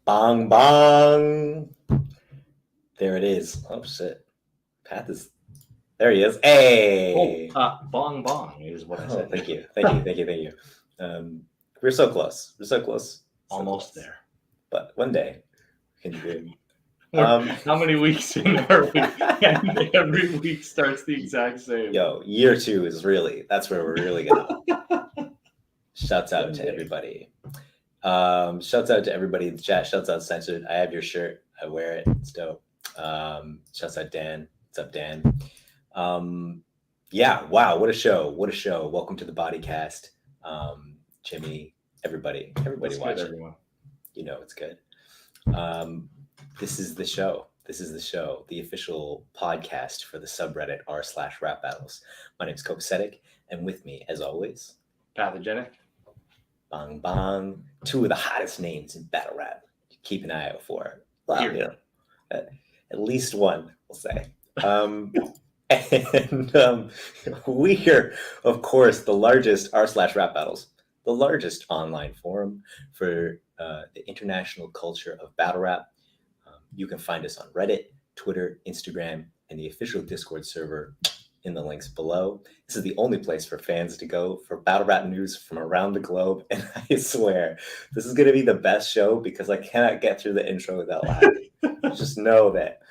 Bong bong. There it is. Oh shit. Path is there. He is. Hey. Bong bong is what I said. Thank you. We're so close. Almost there. But one day we can do. How many weeks in are we? And every week starts the exact same. Yo, year 2 is that's where we're really gonna. Shouts out to everybody. Shouts out to everybody in the chat. Shouts out Censored. I have your shirt. I wear it. It's dope. Shouts out Dan. What's up, Dan? Yeah. Wow. What a show. Welcome to the Bodycast. Jimmy. Everybody watch it. Everyone. You know it's good. This is the show. The official podcast for the subreddit r/rap battles. My name is Copasetic, and with me, as always, Pathogenic. Bong bong. 2 of the hottest names in Battlerap. Keep an eye out for. Well, at least one, we'll say. We are, of course, the largest r/rap battles, the largest online forum for the international culture of battle rap. You can find us on Reddit, Twitter, Instagram, and the official Discord server in the links below. This is the only place for fans to go for battle rap news from around the globe. And I swear, this is going to be the best show because I cannot get through the intro without laughing. Just know that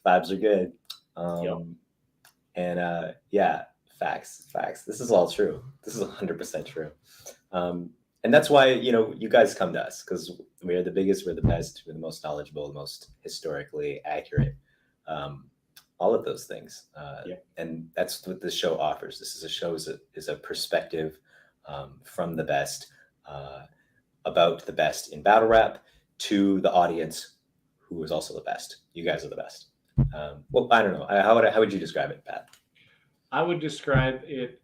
vibes are good. And facts. This is all true. This is 100% true. And that's why, you guys come to us because we are the biggest, we're the best, we're the most knowledgeable, the most historically accurate, all of those things. And that's what this show offers. This is a show is a perspective from the best, about the best in battle rap to the audience who is also the best. You guys are the best. Well, I don't know. How would you describe it, Pat? I would describe it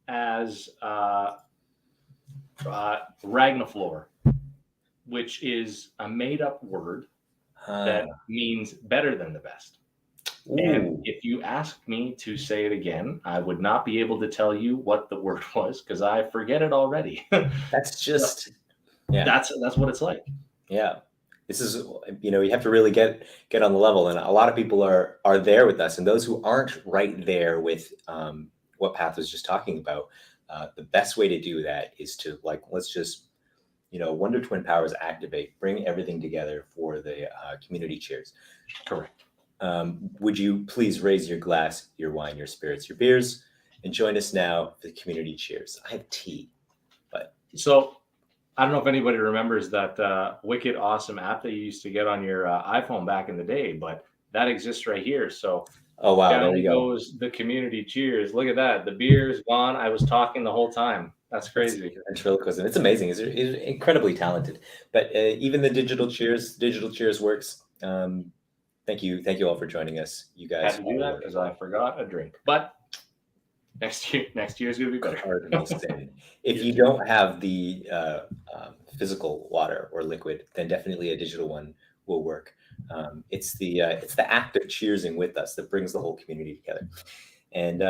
as Ragnaflor, which is a made-up word that means better than the best. Ooh. And if you asked me to say it again, I would not be able to tell you what the word was because I forget it already. That's just, that's what it's like. Yeah. This is, you have to really get on the level. And a lot of people are there with us. And those who aren't right there with what Path was just talking about, the best way to do that is to let's just, Wonder Twin Powers activate, bring everything together for the community cheers. Correct. Would you please raise your glass, your wine, your spirits, your beers, and join us now for the community cheers. I have tea, but. So I don't know if anybody remembers that wicked awesome app that you used to get on your iPhone back in the day, but that exists right here. So oh wow, down there you go. Goes the community cheers. Look at that. The beer is gone. I was talking the whole time. That's crazy. Ventriloquism. It's amazing. It's incredibly talented. But even the digital cheers works. Thank you all for joining us. You guys had to do that because I forgot a drink. But next year is going to be better. If you don't have the physical water or liquid, then definitely a digital one will work. It's the act of cheersing with us that brings the whole community together, and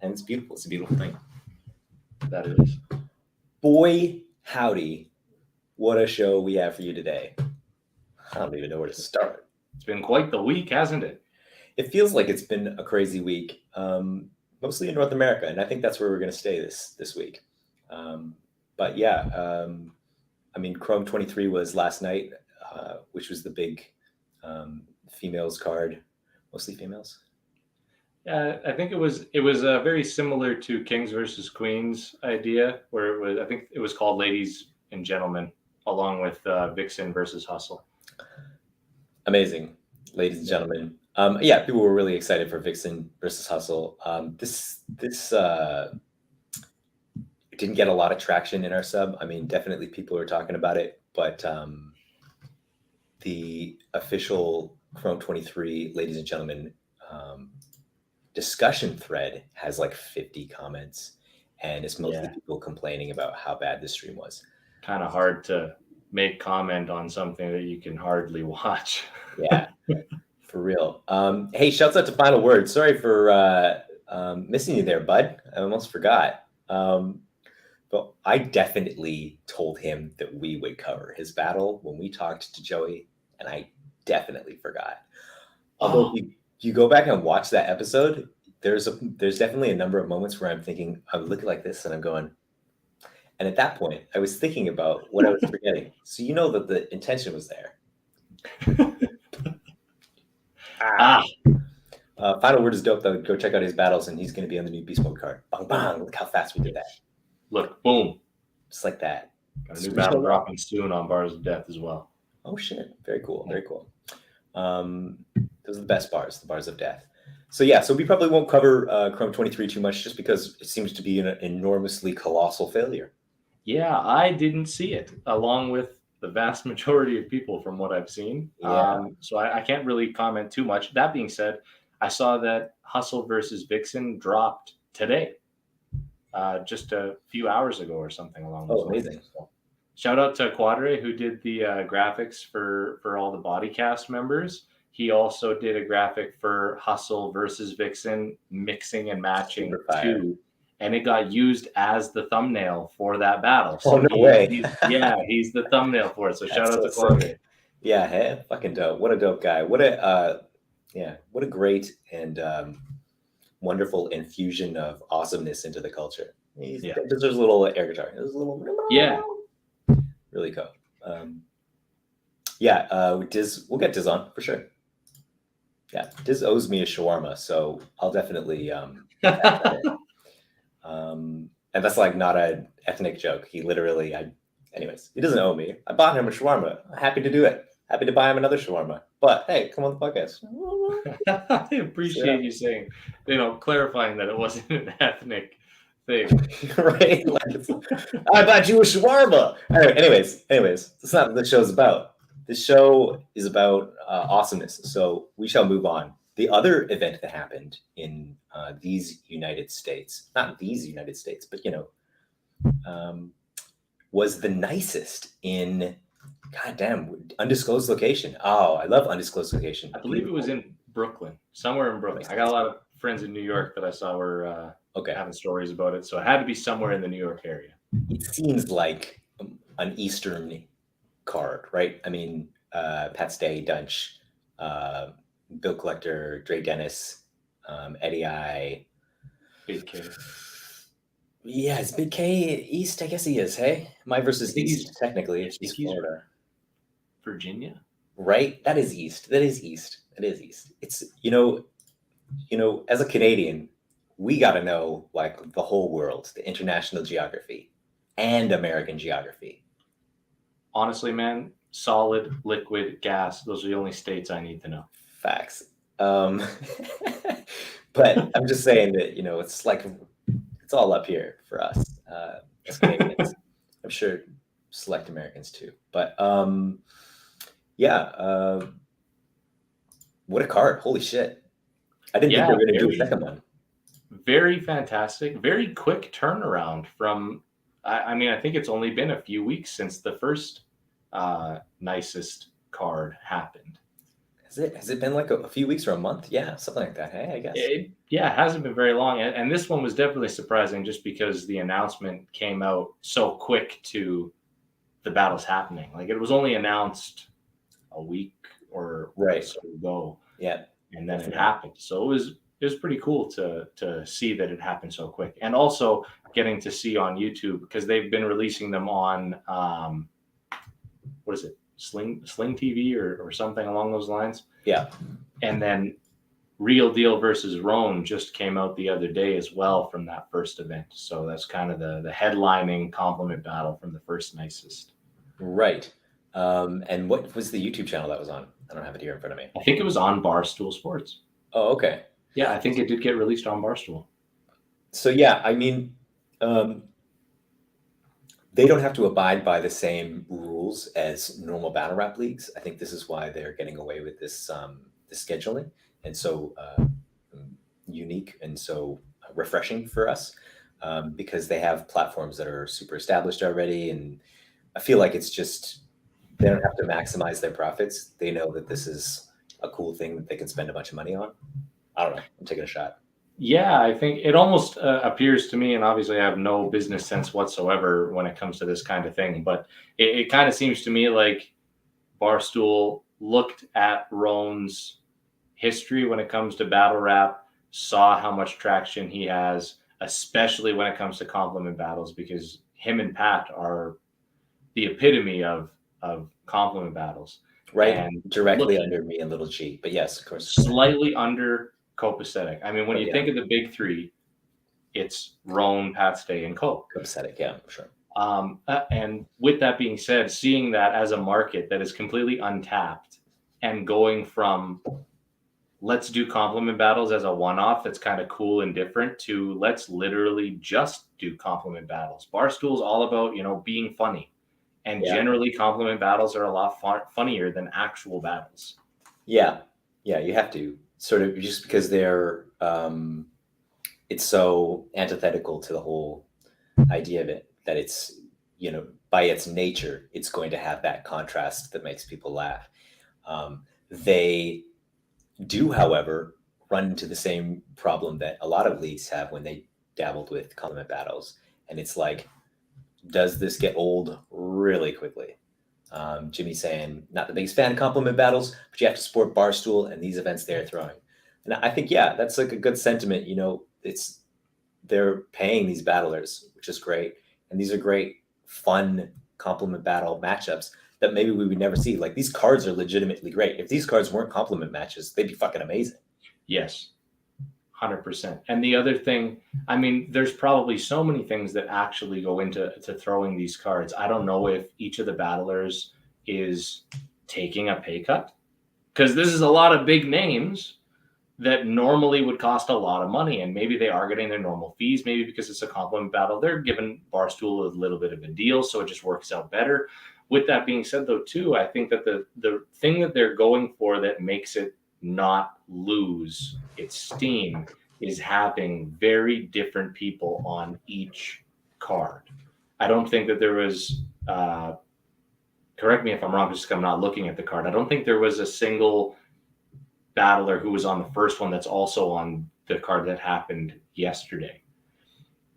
it's beautiful. It's a beautiful thing. That is. Boy, howdy, what a show we have for you today. I don't even know where to start. It's been quite the week, hasn't it? It feels like it's been a crazy week, mostly in North America, and I think that's where we're going to stay this week. But yeah, Chrome 23 was last night, which was the big females card, mostly females. I think it was very similar to Kings versus Queens idea, where I think it was called Ladies and Gentlemen, along with Vixen versus Hustle. Amazing, ladies and gentlemen. People were really excited for Vixen versus Hustle. This didn't get a lot of traction in our sub. Definitely people were talking about it, but the official Chrome 23, ladies and gentlemen, discussion thread has 50 comments, and it's mostly people complaining about how bad the stream was. Kind of hard to make comment on something that you can hardly watch. Yeah, for real. Hey, shouts out to Final Word. Sorry for missing you there, bud. I almost forgot. But Well, I definitely told him that we would cover his battle when we talked to Joey, and I definitely forgot. Although if you go back and watch that episode, there's definitely a number of moments where I'm thinking, I'm looking like this and I'm going, and at that point, I was thinking about what I was forgetting. So you know that the intention was there. Final word is dope, though. Go check out his battles, and he's going to be on the new Beast Mode card. Bang, bang. Look how fast we did that. Look, boom. Just like that. Got a new battle dropping soon on Bars of Death as well. Oh, shit. Very cool. Very cool. Those are the best bars, the Bars of Death. So, yeah, so we probably won't cover Chrome 23 too much just because it seems to be an enormously colossal failure. Yeah, I didn't see it, along with the vast majority of people from what I've seen. Yeah. So I can't really comment too much. That being said, I saw that Hustle versus Vixen dropped today, just a few hours ago or something along those lines. Amazing. So, shout out to Quadre, who did the graphics for all the Bodycast members. He also did a graphic for Hustle versus Vixen, mixing and matching too. And it got used as the thumbnail for that battle. So no way. He's the thumbnail for it. So shout out to Quadre. Yeah, hey, fucking dope. What a dope guy. What a great and wonderful infusion of awesomeness into the culture. There's a little air guitar. There's a little really cool. Diz, we'll get Diz on for sure. Yeah, Diz owes me a shawarma, so I'll definitely and that's like not an ethnic joke. He literally, anyways, he doesn't owe me. I bought him a shawarma. I'm happy to do it. Happy to buy him another shawarma. But hey, come on the podcast. I appreciate you saying, clarifying that it wasn't an ethnic thing. Right? I bought you a shawarma. Anyways, that's not what the show's about. This show is about awesomeness. So we shall move on. The other event that happened in these United States, not these United States, but was the Nicest in goddamn undisclosed location. Oh, I love undisclosed location. I believe it was in Brooklyn, somewhere in Brooklyn. I got a lot of friends in New York that I saw were having stories about it, so it had to be somewhere in the New York area. It seems like an Eastern card, right? I mean, Pat Stay, Dunch, Bill Collector, Dre Dennis, Eddie I. Big K. Yeah, is Big K East? I guess he is, hey? My versus East, technically. It's just Florida. Virginia? Right? That is East. It's, as a Canadian, we got to know, like, the whole world, the international geography and American geography. Honestly, man, solid, liquid, gas, those are the only states I need to know. Facts. But I'm just saying that, it's like, it's all up here for us as Canadians. I'm sure select Americans too. But what a card. Holy shit. I didn't think they were going to do a second one. Very fantastic. Very quick turnaround from, I think it's only been a few weeks since the first Nicest card happened. Has it been like a few weeks or a month? Yeah, something like that. Hey, I guess. It hasn't been very long. And this one was definitely surprising just because the announcement came out so quick to the battles happening. Like, it was only announced a week or so ago. Yeah. And then it happened. So it was pretty cool to see that it happened so quick. And also getting to see on YouTube, because they've been releasing them on, what is it? Sling TV or something along those lines. Yeah. And then Real Deal versus Roan just came out the other day as well from that first event. So that's kind of the headlining compliment battle from the first Nicest. Right. And what was the YouTube channel that was on? I don't have it here in front of me. I think it was on Barstool Sports. Oh, okay. Yeah, I think it did get released on Barstool. So yeah, I mean, they don't have to abide by the same rules as normal battle rap leagues. I think this is why they're getting away with this scheduling, and so unique and so refreshing for us, because they have platforms that are super established already, and I feel like it's just they don't have to maximize their profits. They know that this is a cool thing that they can spend a bunch of money on. I don't know. I'm taking a shot. Yeah, I think it almost appears to me, and obviously I have no business sense whatsoever when it comes to this kind of thing, but it kind of seems to me like Barstool looked at Roan's history when it comes to battle rap, saw how much traction he has, especially when it comes to compliment battles, because him and Pat are the epitome of compliment battles. Right, And directly look, under me and Little G. But yes, of course. slightly under Copacetic. I mean, when But you yeah, think of the big three, it's Roan, Pat Stay, and Cope. Copacetic, yeah, sure. And with that being said, seeing that as a market that is completely untapped and going from let's do compliment battles as a one-off that's kind of cool and different to let's literally just do compliment battles. Barstool's all about, being funny. And Yeah. generally compliment battles are a lot funnier than actual battles. Yeah, you have to sort of, just because they're it's so antithetical to the whole idea of it, that it's, by its nature, it's going to have that contrast that makes people laugh. They do, however, run into the same problem that a lot of leagues have when they dabbled with compliment battles, and it's like, does this get old really quickly? Jimmy saying, not the biggest fan of compliment battles, but you have to support Barstool and these events they're throwing. And I think, yeah, that's like a good sentiment. They're paying these battlers, which is great. And these are great, fun compliment battle matchups that maybe we would never see. Like, these cards are legitimately great. If these cards weren't compliment matches, they'd be fucking amazing. Yes, 100%. And the other thing, I mean, there's probably so many things that actually go into throwing these cards. I don't know if each of the battlers is taking a pay cut, because this is a lot of big names that normally would cost a lot of money, and maybe they are getting their normal fees. Maybe because it's a compliment battle, they're giving Barstool a little bit of a deal, so it just works out better. With that being said, though, too, I think that the thing that they're going for that makes it not lose its steam is having very different people on each card. I don't think that there was, correct me if I'm wrong, just because I'm not looking at the card, I don't think there was a single battler who was on the first one that's also on the card that happened yesterday.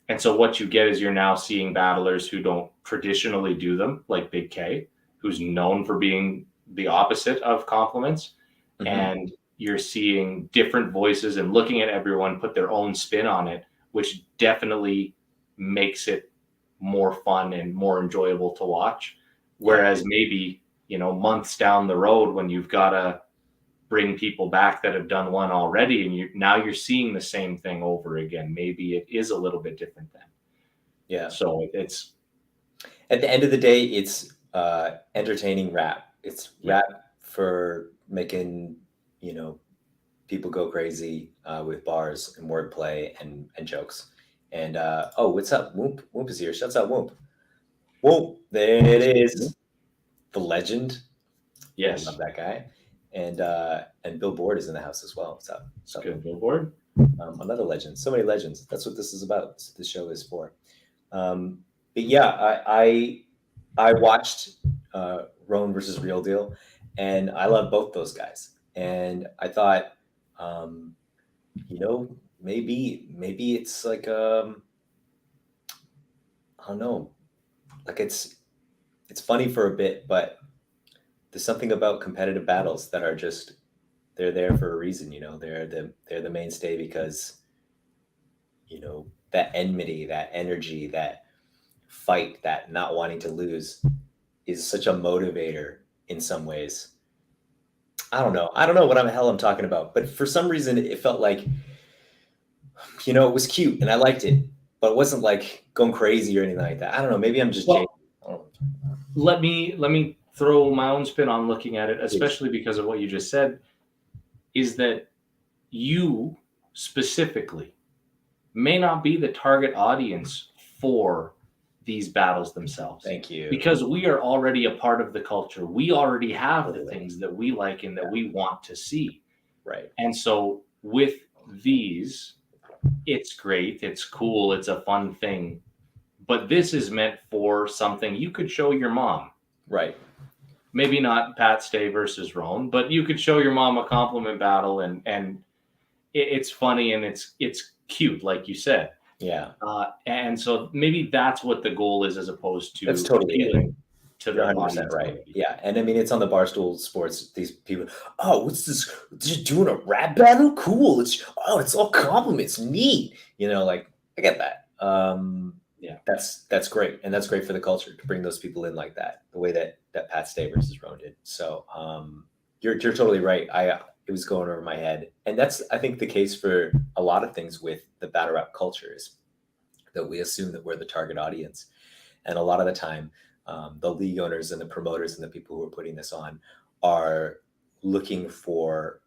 And so what you get is you're now seeing battlers who don't traditionally do them, like Big K, who's known for being the opposite of compliments. Mm-hmm. And you're seeing different voices and looking at everyone put their own spin on it, which definitely makes it more fun and more enjoyable to watch. Whereas maybe, months down the road when you've got to bring people back that have done one already, and you're seeing the same thing over again. Maybe it is a little bit different then. Yeah. So it's, at the end of the day, it's entertaining rap. It's rap for making, people go crazy with bars and wordplay and jokes. And what's up? Whoop is here. Shouts out Whoop. Whoop, there it is. The legend. Yes. I love that guy. And Billboard is in the house as well. What's up? What's up, good Billboard? Another legend. So many legends. That's what this is about. That's what this show is for. But yeah, I watched Roan versus Real Deal, and I love both those guys. And I thought, maybe it's like I don't know, like it's funny for a bit, but there's something about competitive battles that are just, they're there for a reason. They're the mainstay because that enmity, that energy, that fight, that not wanting to lose is such a motivator in some ways. I don't know what the hell I'm talking about, but for some reason it felt like, it was cute and I liked it, but it wasn't like going crazy or anything like that. I don't know. Maybe I'm just let me throw my own spin on looking at it, especially because of what you just said, is that you specifically may not be the target audience for these battles themselves. Thank you. Because we are already a part of the culture. We already have the things that we like and that we want to see. Right. And so with these, it's great, it's cool, it's a fun thing. But this is meant for something you could show your mom. Right. Maybe not Pat Stay versus Roan, but you could show your mom a compliment battle, and it's funny and it's cute, like you said. Yeah. And so maybe that's what the goal is, as opposed to That's totally it. appealing to You're the 100% audience. right. Yeah. And I mean, it's on the Barstool Sports. These people, oh, what's this? You're doing a rap battle? Cool. It's all compliments. Neat. Like, I get that. Yeah. That's great. And that's great for the culture to bring those people in like that, the way that Pat Stay versus Roan did. So you're totally right. It was going over my head. And that's, I think, the case for a lot of things with the battle rap culture, is that we assume that we're the target audience. And a lot of the time, the league owners and the promoters and the people who are putting this on are looking for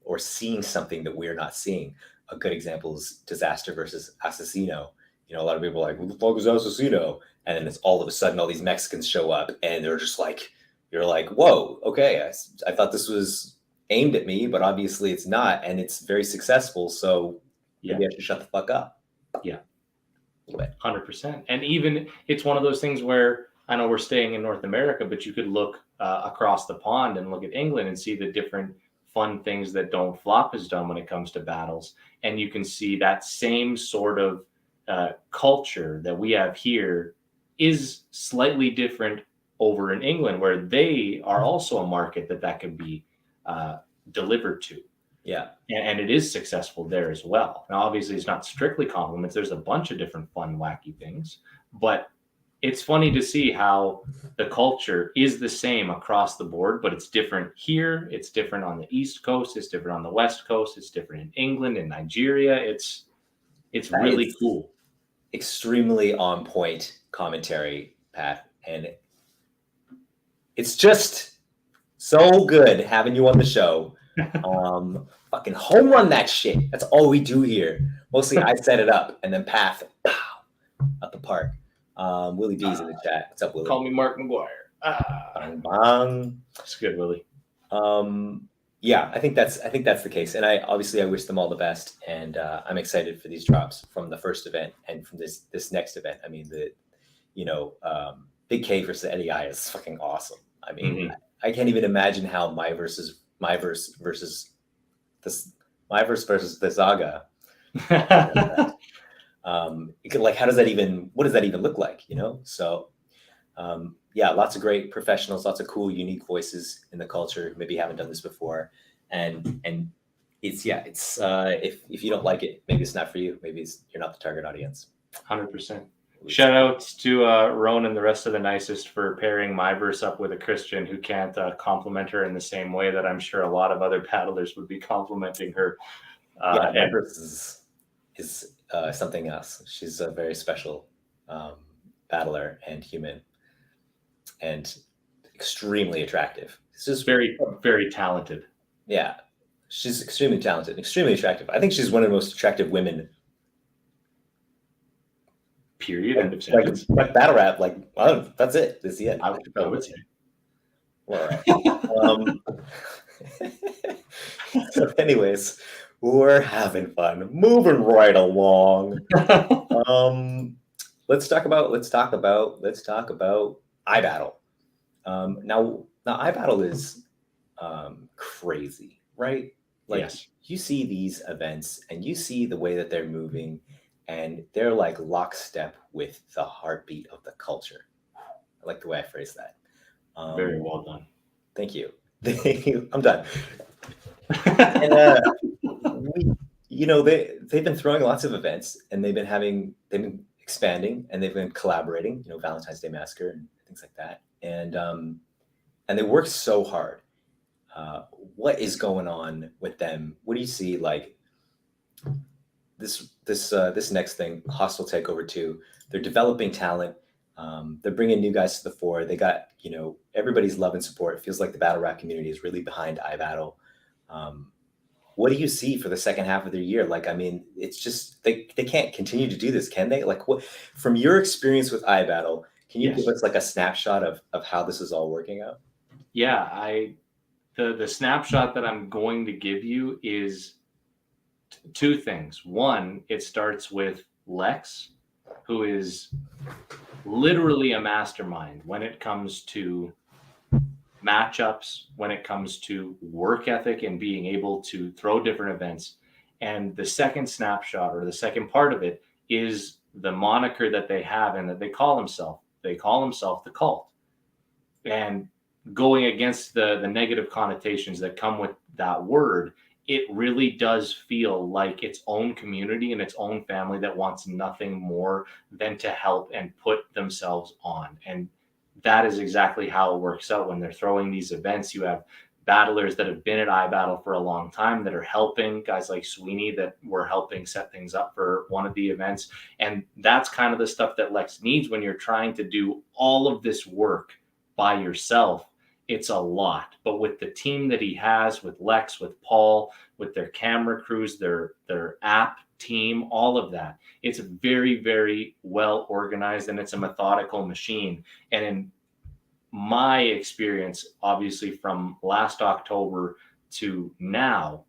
or seeing something that we're not seeing. A good example is Disaster versus Asesino. A lot of people are like, "Who the fuck is Asesino?" And then it's all of a sudden all these Mexicans show up, and they're just like, you're like, "Whoa, okay, I thought this was aimed at me, but obviously it's not, and it's very successful. So maybe I should shut the fuck up." Yeah. 100%. And even it's one of those things where, I know we're staying in North America, but you could look across the pond and look at England and see the different fun things that Don't Flop has done when it comes to battles. And you can see that same sort of culture that we have here is slightly different over in England, where they are also a market that could be delivered to. Yeah. And it is successful there as well. Now, obviously, it's not strictly compliments. There's a bunch of different fun, wacky things. But it's funny to see how the culture is the same across the board, but it's different here. It's different on the East Coast. It's different on the West Coast. It's different in England and Nigeria. It's really cool. Extremely on point commentary, Pat. And it's just so good having you on the show. Fucking home run that shit. That's all we do here. Mostly I set it up, and then Path, pow, out the park. Willie D's in the chat. What's up, Willie? Call me Mark McGuire. Bang, bang. That's good, Willie. Yeah, I think that's the case, and I wish them all the best, and I'm excited for these drops from the first event and from this next event. I mean, Big K versus Eddie I is fucking awesome. I mean, I can't even imagine how my verse versus the Saga. How does that even? What does that even look like? So. Yeah, lots of great professionals, lots of cool, unique voices in the culture. Maybe you haven't done this before, and it's if you don't like it, maybe it's not for you. Maybe you're not the target audience. 100%. Shout outs to Roan and the rest of the Nicest for pairing my verse up with a Christian who can't compliment her in the same way that I'm sure a lot of other battlers would be complimenting her. My verse is something else. She's a very special battler and human, and extremely attractive. It's just very, very talented. Yeah, she's extremely talented, extremely attractive. I think she's one of the most attractive women. Period. End of sentence. Like battle rap. That's it. That's the end. I would say. All right. So, anyways, we're having fun. Moving right along. Let's talk about iBattle. Now iBattle is crazy, right? Yes. You see these events and you see the way that they're moving, and they're like lockstep with the heartbeat of the culture. I like the way I phrase that. Very well done. Thank you. I'm done. And they've been throwing lots of events, and they've been expanding, and they've been collaborating, Valentine's Day Massacre and things like that. And they work so hard. What is going on with them? What do you see this next thing, Hostile Takeover 2? They're developing talent. They're bringing new guys to the fore. They got, everybody's love and support. It feels like the battle rap community is really behind iBattle. What do you see for the second half of their year? It's just, they can't continue to do this, can they? What, from your experience with iBattle, can you give us a snapshot of how this is all working out? Yeah, the snapshot that I'm going to give you is two things. One, it starts with Lex, who is literally a mastermind when it comes to matchups, when it comes to work ethic and being able to throw different events. And the second snapshot, or the second part of it, is the moniker that they have and that they call themselves. They call themselves the Cult. And going against the negative connotations that come with that word, it really does feel like its own community and its own family that wants nothing more than to help and put themselves on. And that is exactly how it works out when they're throwing these events. You have battlers that have been at iBattle for a long time that are helping, guys like Sweeney that were helping set things up for one of the events. And that's kind of the stuff that Lex needs when you're trying to do all of this work by yourself. It's a lot, but with the team that he has, with Lex, with Paul, with their camera crews, their app team, all of that, it's very, very well organized, and it's a methodical machine. And in my experience, obviously from last October to now,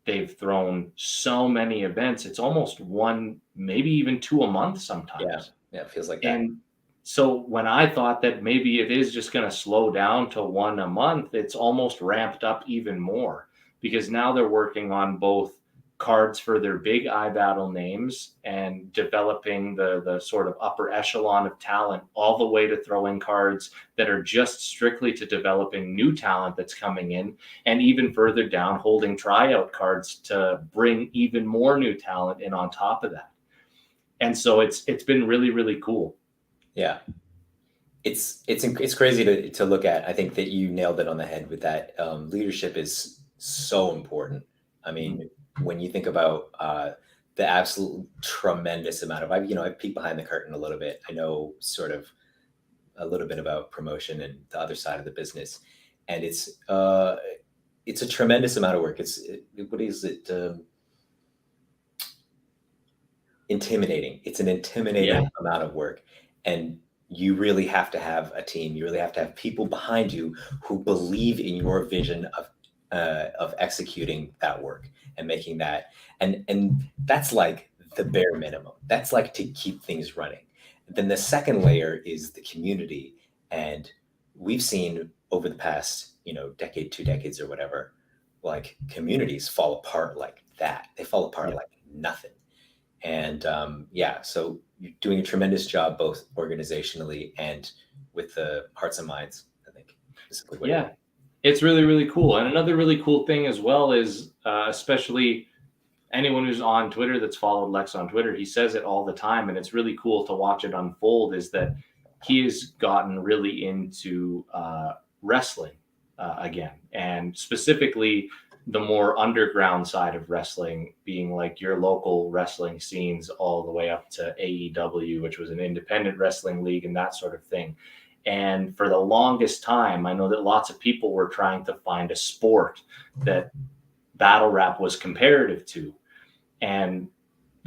they've thrown so many events. It's almost one, maybe even two a month sometimes. Yeah, it feels like that. And so when I thought that maybe it is just going to slow down to one a month, it's almost ramped up even more, because now they're working on both cards for their big iBattle names and developing the sort of upper echelon of talent, all the way to throwing cards that are just strictly to developing new talent that's coming in, and even further down, holding tryout cards to bring even more new talent in on top of that. And so it's been really, really cool. Yeah. It's crazy to look at. I think that you nailed it on the head with that. Leadership is so important. I mean, when you think about the absolute tremendous amount of, I peek behind the curtain a little bit. I know sort of a little bit about promotion and the other side of the business, and it's a tremendous amount of work. What is it? Intimidating. It's an intimidating amount of work, and you really have to have a team. You really have to have people behind you who believe in your vision of executing that work and making that. And that's like the bare minimum. That's like to keep things running. Then the second layer is the community. And we've seen over the past, decade, 2 decades or whatever, like communities fall apart like that. They fall apart like nothing. And so you're doing a tremendous job, both organizationally and with the hearts and minds, I think. It's really, really cool. And another really cool thing as well is, especially anyone who's on Twitter that's followed Lex on Twitter, he says it all the time, and it's really cool to watch it unfold, is that he has gotten really into wrestling again, and specifically the more underground side of wrestling, being like your local wrestling scenes all the way up to AEW, which was an independent wrestling league and that sort of thing. And for the longest time, I know that lots of people were trying to find a sport that Battlerap was comparative to. And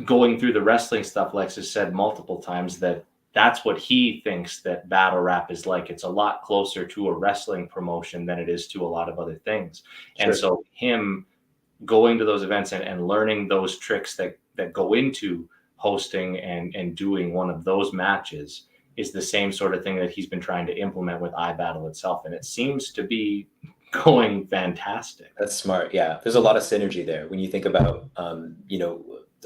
going through the wrestling stuff, Lex has said multiple times that that's what he thinks that Battlerap is like. It's a lot closer to a wrestling promotion than it is to a lot of other things. Sure. And so him going to those events and learning those tricks that go into hosting and doing one of those matches is the same sort of thing that he's been trying to implement with iBattle itself. And it seems to be going fantastic. That's smart. Yeah. There's a lot of synergy there. When you think about,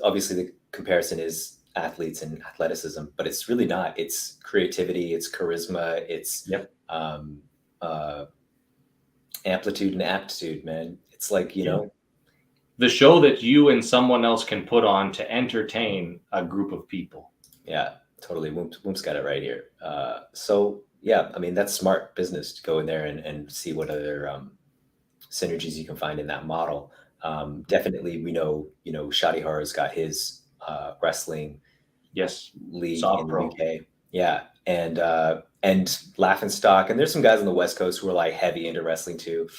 obviously the comparison is athletes and athleticism, but it's really not. It's creativity, it's charisma, it's amplitude and aptitude, man. It's like, the show that you and someone else can put on to entertain a group of people. Yeah, totally. Womp's got it right here. That's smart business to go in there and see what other synergies you can find in that model. Definitely, we know, Shadi Hara's got his wrestling league in the UK. Yeah. And Laughingstock, and there's some guys on the West Coast who are like heavy into wrestling too.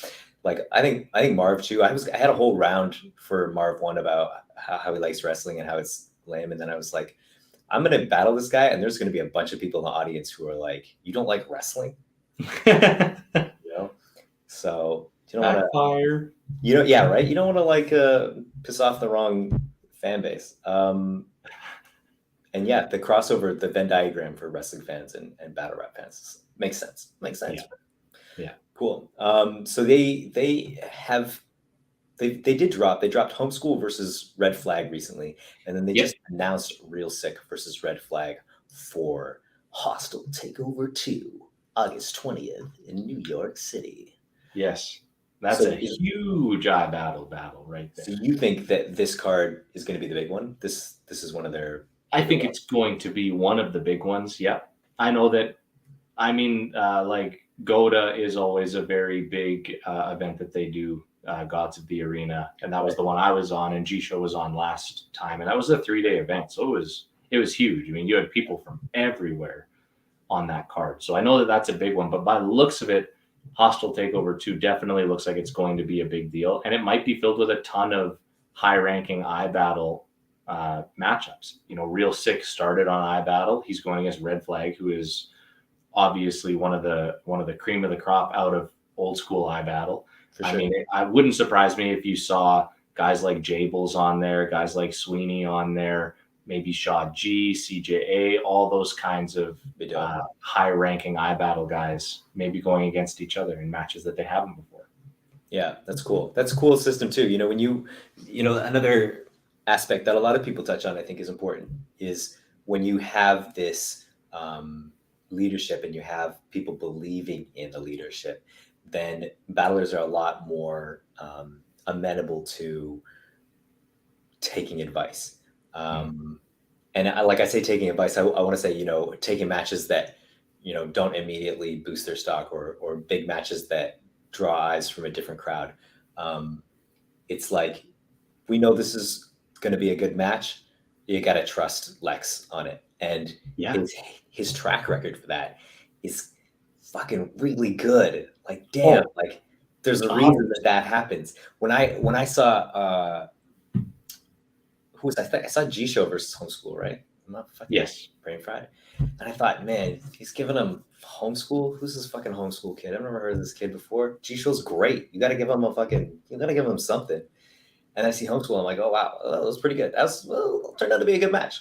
Like I think Marv too. I had a whole round for Marv 1 about how he likes wrestling and how it's lame. And then I was like, I'm going to battle this guy, and there's going to be a bunch of people in the audience who are like, you don't like wrestling? So you don't want to fire. Right? You don't want to piss off the wrong fan base. And the crossover, the Venn diagram for wrestling fans and Battlerap fans makes sense. Yeah. Cool. So they dropped Homeschool versus Red Flag recently, and then they Yep. just announced Real Sick versus Red Flag for Hostile Takeover 2, August 20th in New York City. Yes. That's So a huge battle right there. So you think that this card is going to be the big one? This is one of their. I think it's going to be one of the big ones. Yep. I know that. I mean, like Goda is always a very big event that they do, Gods of the Arena, and that was the one I was on, and G Show was on last time, and that was a 3-day event, so it was huge. I mean, you had people from everywhere on that card, so I know that that's a big one. But by the looks of it, Hostile Takeover 2 definitely looks like it's going to be a big deal, and it might be filled with a ton of high-ranking iBattle matchups. You know, Real Sick started on iBattle. He's going against Red Flag, who is obviously one of the cream of the crop out of old school iBattle. For sure. I mean, I wouldn't surprise me if you saw guys like Jables on there, guys like Sweeney on there, maybe Shaw G, CJA, all those kinds of high-ranking iBattle guys, maybe going against each other in matches that they haven't before. Yeah, that's cool. That's a cool system too. You know, when you know, another aspect that a lot of people touch on, I think, is important, is when you have this leadership and you have people believing in the leadership, then battlers are a lot more amenable to taking advice. And like I say, taking advice, I want to say, you know, taking matches that, you know, don't immediately boost their stock, or big matches that draw eyes from a different crowd. It's like, we know this is going to be a good match. You got to trust Lex on it. And his track record for that is fucking really good. Like, damn, like there's a reason that happens. When I saw who was I saw G Show versus Homeschool, right? I'm not fucking brain fried. And I thought, man, he's giving him Homeschool. Who's this fucking Homeschool kid? I've never heard of this kid before. G Show's great. You gotta give him something. And I see Homeschool, I'm like, oh wow, that was pretty good. Turned out to be a good match.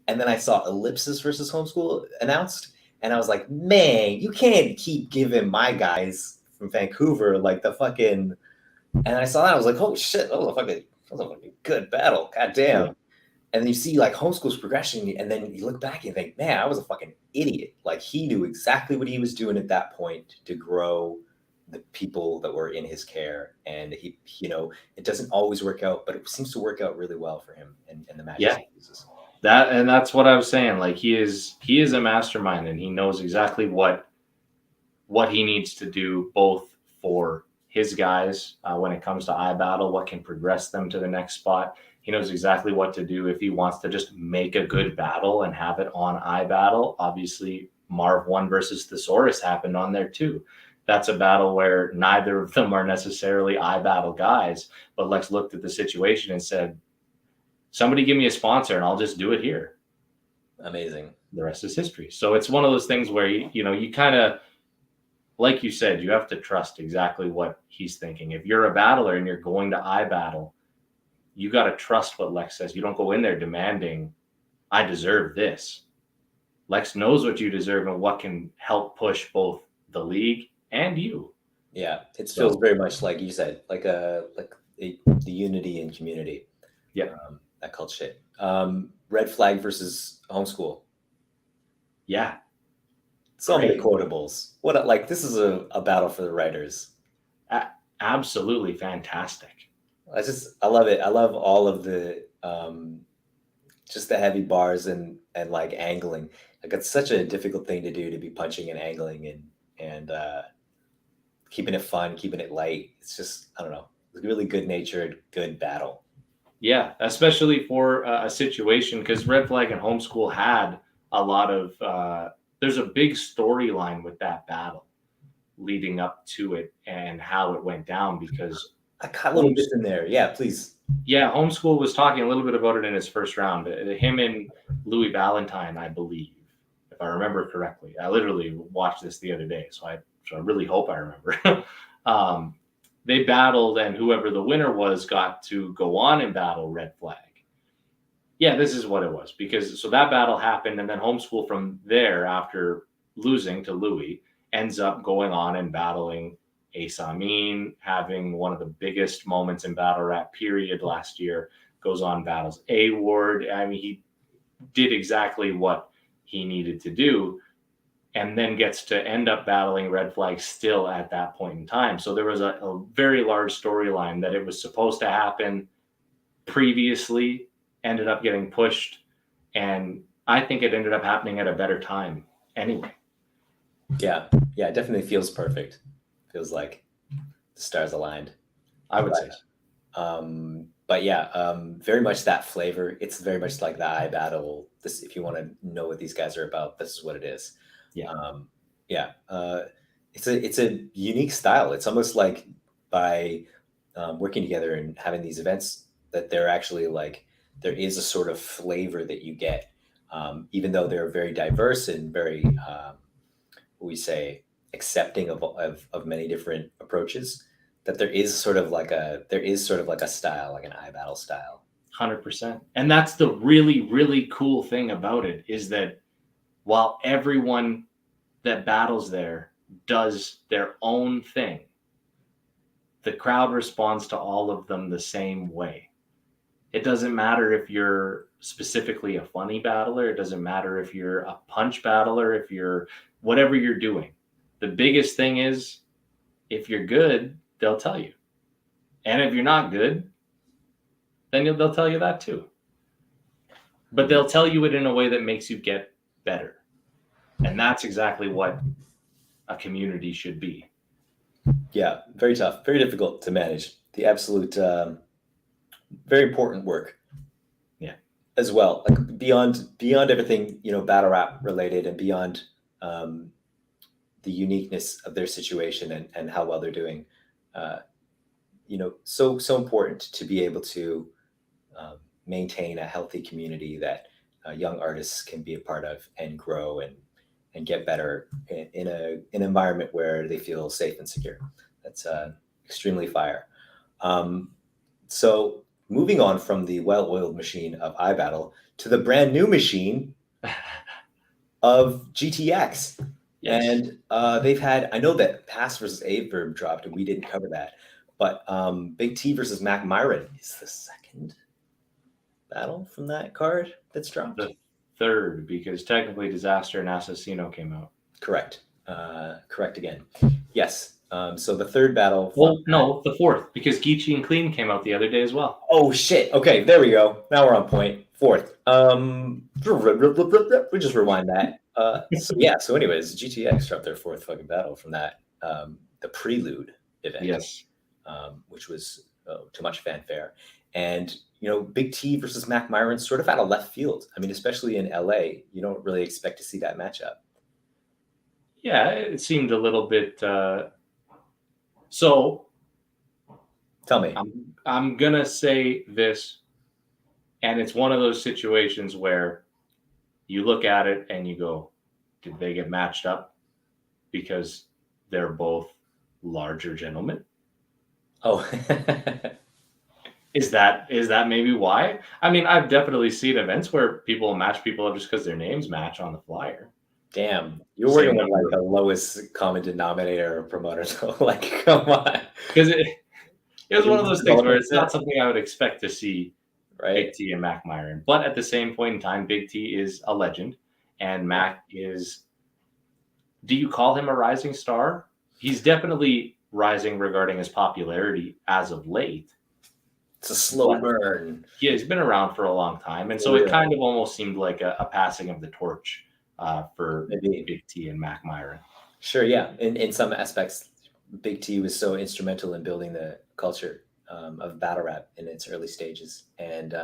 And then I saw Ellipsis versus Homeschool announced, and I was like, man, you can't keep giving my guys from Vancouver like the fucking. And I saw that, I was like, oh shit, that was a fucking good battle. God damn. Yeah. And then you see like Homeschool's progression, and then you look back and think, man, I was a fucking idiot. Like, he knew exactly what he was doing at that point to grow the people that were in his care. And he, you know, it doesn't always work out, but it seems to work out really well for him and the matches he uses. That's what I was saying. Like, he is a mastermind, and he knows exactly what he needs to do, both for his guys when it comes to iBattle, what can progress them to the next spot. He knows exactly what to do if he wants to just make a good battle and have it on iBattle. Obviously, Marv 1 versus Thesaurus happened on there too. That's a battle where neither of them are necessarily iBattle guys, but Lex looked at the situation and said, somebody give me a sponsor and I'll just do it here. Amazing. The rest is history. So it's one of those things where, you kind of, like you said, you have to trust exactly what he's thinking. If you're a battler and you're going to iBattle, you got to trust what Lex says. You don't go in there demanding, I deserve this. Lex knows what you deserve and what can help push both the league and you. Yeah, it feels very much like you said, like the unity and community. Yeah, that cult shit. Red Flag versus Homeschool. Yeah, so many quotables. This is a battle for the writers. Absolutely fantastic. I love it. I love all of the just the heavy bars and like angling. Like, it's such a difficult thing to do, to be punching and angling and keeping it fun, keeping it light. It's just, I don't know, really good natured, good battle. Yeah, especially for a situation, because Red Flag and Homeschool had a lot of there's a big storyline with that battle leading up to it and how it went down, because I got a little bit in there. Yeah, please. Yeah, Homeschool was talking a little bit about it in his first round. Him and Louis Valentine, I believe, if I remember correctly. I literally watched this the other day, so I really hope I remember. They battled, and whoever the winner was got to go on and battle Red Flag. Yeah, this is what it was. So that battle happened, and then Homeschool from there, after losing to Louis, ends up going on and battling Ace Amin having one of the biggest moments in Battlerap period last year, goes on, battles A Ward. I mean, he did exactly what he needed to do, and then gets to end up battling Red Flag still at that point in time. So there was a very large storyline that it was supposed to happen previously, ended up getting pushed, and I think it ended up happening at a better time anyway. Yeah, it definitely feels perfect. Feels like the stars aligned, I would say. But yeah, very much that flavor. It's very much like the iBattle. This, if you want to know what these guys are about, this is what it is. Yeah. It's a unique style. It's almost like by working together and having these events that they're actually like, there is a sort of flavor that you get, even though they're very diverse and very, we say, accepting of many different approaches, that there is sort of like a style, like an iBattle style. 100%. And that's the really, really cool thing about it, is that while everyone that battles there does their own thing, the crowd responds to all of them the same way. It doesn't matter if you're specifically a funny battler. It doesn't matter if you're a punch battler, if you're whatever you're doing. The biggest thing is, if you're good, they'll tell you. And if you're not good, then they'll tell you that too. But they'll tell you it in a way that makes you get better. And that's exactly what a community should be. Yeah, very tough, very difficult to manage. The absolute, very important work. Yeah. As well, like beyond everything, Battlerap related, and beyond the uniqueness of their situation and how well they're doing. So important to be able to maintain a healthy community that young artists can be a part of and grow and get better in an environment where they feel safe and secure. That's extremely fire. So moving on from the well-oiled machine of iBattle to the brand new machine of GTX. Yes. And they've had, I know that Pass versus Averb dropped and we didn't cover that, but Big T versus Mac Myron is the second battle from that card that's dropped. The third, because technically Disaster and Assassino came out. Correct. Correct again. Yes. So the third battle. Well, no, the fourth, because Geechee and Clean came out the other day as well. Oh shit. Okay, there we go. Now we're on point. Fourth. We just rewind that. So anyways, GTX dropped their fourth fucking battle from that, the Prelude event. Yes. Which was too much fanfare. And Big T versus Mac Myron, sort of out of left field. I mean, especially in LA, you don't really expect to see that matchup. Yeah, it seemed a little bit. So, tell me. I'm gonna say this, and it's one of those situations where you look at it and you go, "Did they get matched up because they're both larger gentlemen?" Oh. Is that maybe why? I mean, I've definitely seen events where people match people up just because their names match on the flyer. Damn, you're working with like the lowest common denominator of promoters. Like, come on. Because it was one of those things where it's not something I would expect to see, right? Big T and Mac Myron. But at the same point in time, Big T is a legend, and Mac is. Do you call him a rising star? He's definitely rising regarding his popularity as of late. It's a slow burn. Yeah, he's been around for a long time. And so it kind of almost seemed like a passing of the torch for Big T and Mac Myron. Sure, yeah. In some aspects, Big T was so instrumental in building the culture of Battlerap in its early stages. And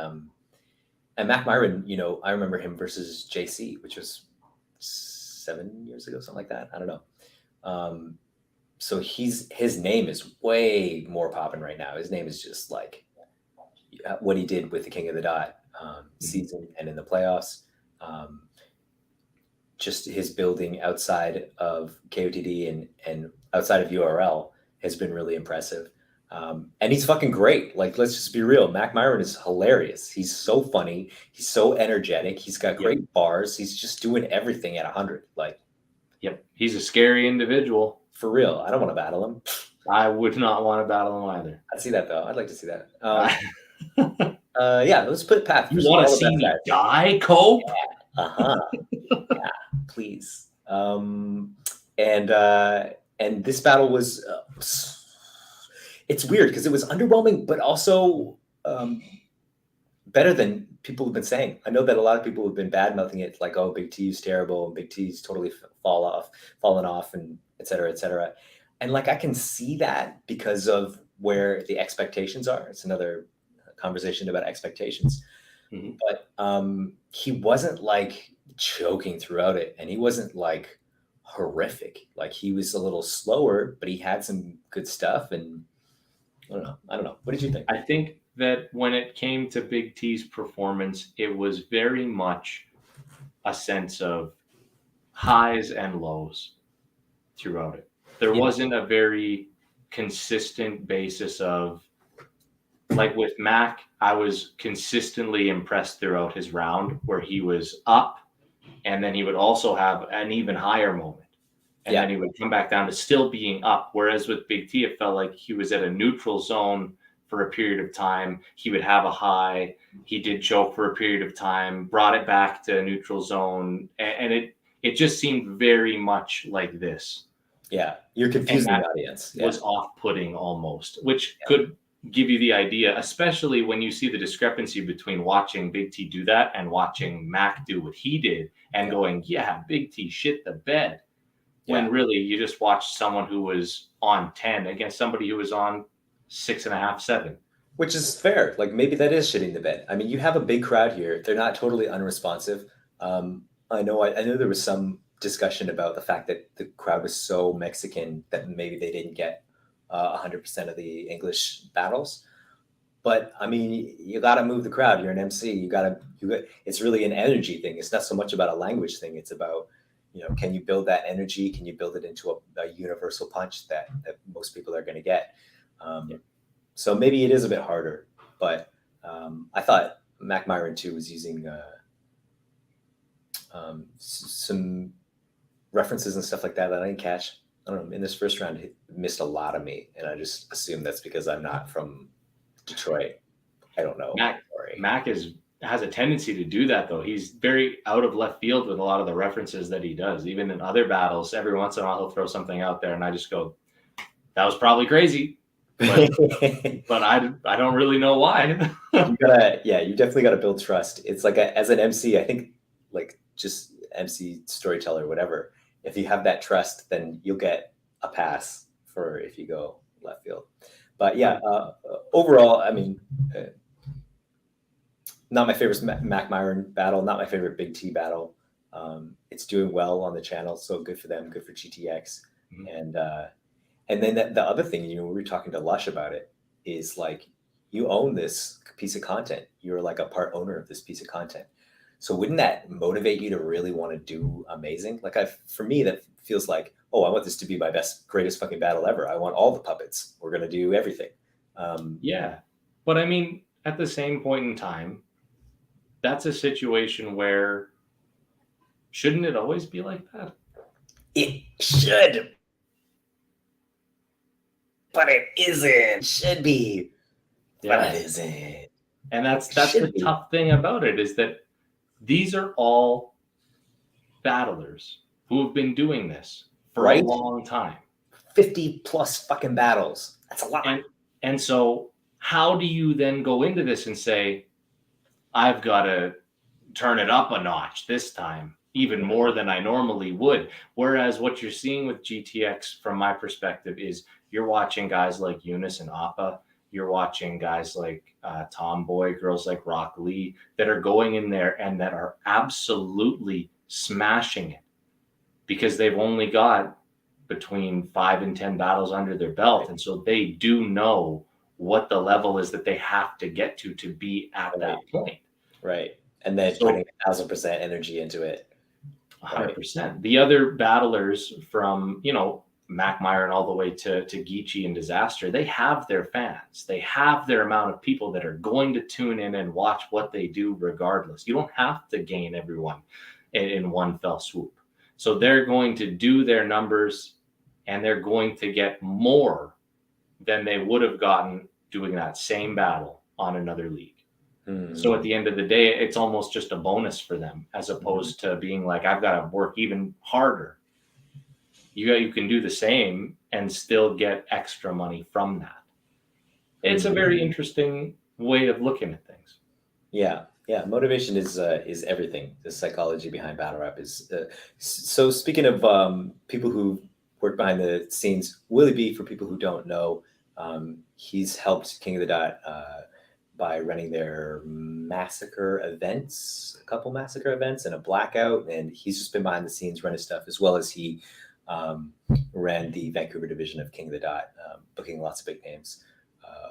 Mac Myron, I remember him versus JC, which was 7 years ago, something like that. I don't know. So his name is way more popping right now. His name is just like what he did with the King of the Dot season and in the playoffs. Just his building outside of KOTD and outside of URL has been really impressive. And he's fucking great. Like, let's just be real. Mac Myron is hilarious. He's so funny. He's so energetic. He's got great bars. He's just doing everything at 100. Like, yep. He's a scary individual. For real. I don't want to battle him. I would not want to battle him either. I'd see that though. I'd like to see that. Yeah, let's put Path. You want to see me die, Cope? Yeah, yeah, please. And this battle was it's weird because it was underwhelming, but also better than people have been saying. I know that a lot of people have been bad mouthing it, like, oh, Big T's terrible, and Big T's totally fallen off, and et cetera, et cetera. And like I can see that because of where the expectations are. It's another conversation about expectations. Mm-hmm. But he wasn't like choking throughout it, and he wasn't like horrific. Like he was a little slower, but he had some good stuff. And I don't know. What did you think? I think that when it came to Big T's performance, it was very much a sense of highs and lows throughout it. There wasn't a very consistent basis of, like with Mac, I was consistently impressed throughout his round where he was up, and then he would also have an even higher moment. And then he would come back down to still being up. Whereas with Big T, it felt like he was at a neutral zone for a period of time. He would have a high. He did choke for a period of time, brought it back to a neutral zone. And it just seemed very much like this. Yeah, you're confusing the audience. It was off-putting almost, which could give you the idea, especially when you see the discrepancy between watching Big T do that and watching Mac do what he did and going, yeah, Big T shit the bed. When really you just watched someone who was on 10 against somebody who was on 6.5, 7. Which is fair. Like maybe that is shitting the bed. I mean, you have a big crowd here. They're not totally unresponsive. I know there was some discussion about the fact that the crowd was so Mexican that maybe they didn't get 100% of the English battles. But I mean, you got to move the crowd. You're an MC. It's really an energy thing. It's not so much about a language thing. It's about, can you build that energy? Can you build it into a universal punch that most people are going to get? So maybe it is a bit harder, but I thought Mac Myron too was using some references and stuff like that I didn't catch. I don't know. In this first round, he missed a lot of me, and I just assume that's because I'm not from Detroit. I don't know. Mac has a tendency to do that, though. He's very out of left field with a lot of the references that he does. Even in other battles, every once in a while he'll throw something out there, and I just go, "That was probably crazy," but I don't really know why. You definitely got to build trust. It's like as an MC, I think, like just MC storyteller, whatever. If you have that trust, then you'll get a pass for if you go left field. But yeah, overall, I mean, not my favorite Mac Myron battle, not my favorite Big T battle. It's doing well on the channel, so good for them, good for GTX. Mm-hmm. And then the other thing, we were talking to Lush about it, is like you own this piece of content. You're like a part owner of this piece of content. So wouldn't that motivate you to really want to do amazing? Like for me, that feels like, oh, I want this to be my greatest fucking battle ever. I want all the puppets. We're going to do everything. But I mean, at the same point in time, that's a situation where shouldn't it always be like that? It should. But it isn't. It should be. Yeah. But it isn't. And that's the tough thing about it, is that these are all battlers who have been doing this for a long time. 50 plus fucking battles. That's a lot. And so how do you then go into this and say, I've got to turn it up a notch this time, even more than I normally would? Whereas what you're seeing with GTX, from my perspective, is you're watching guys like Eunice and Appa. You're watching guys like Tomboy, girls like Rock Lee, that are going in there and that are absolutely smashing it because they've only got between 5 and 10 battles under their belt. And so they do know what the level is that they have to get to be at that point. Right. And then putting 1,000% energy into it. 100%. The other battlers from, Mac Myron all the way to Geechee and Disaster, they have their fans. They have their amount of people that are going to tune in and watch what they do regardless. You don't have to gain everyone in one fell swoop. So they're going to do their numbers, and they're going to get more than they would have gotten doing that same battle on another league. So at the end of the day, it's almost just a bonus for them, as opposed to being like, I've got to work even harder. You can do the same and still get extra money from that. It's a very interesting way of looking at things. Yeah, motivation is everything. The psychology behind Battlerap is so. Speaking of people who work behind the scenes, Willie B, for people who don't know, he's helped King of the Dot by running their massacre events, a couple massacre events and a blackout, and he's just been behind the scenes running stuff, as well as he ran the Vancouver division of King of the Dot, booking lots of big names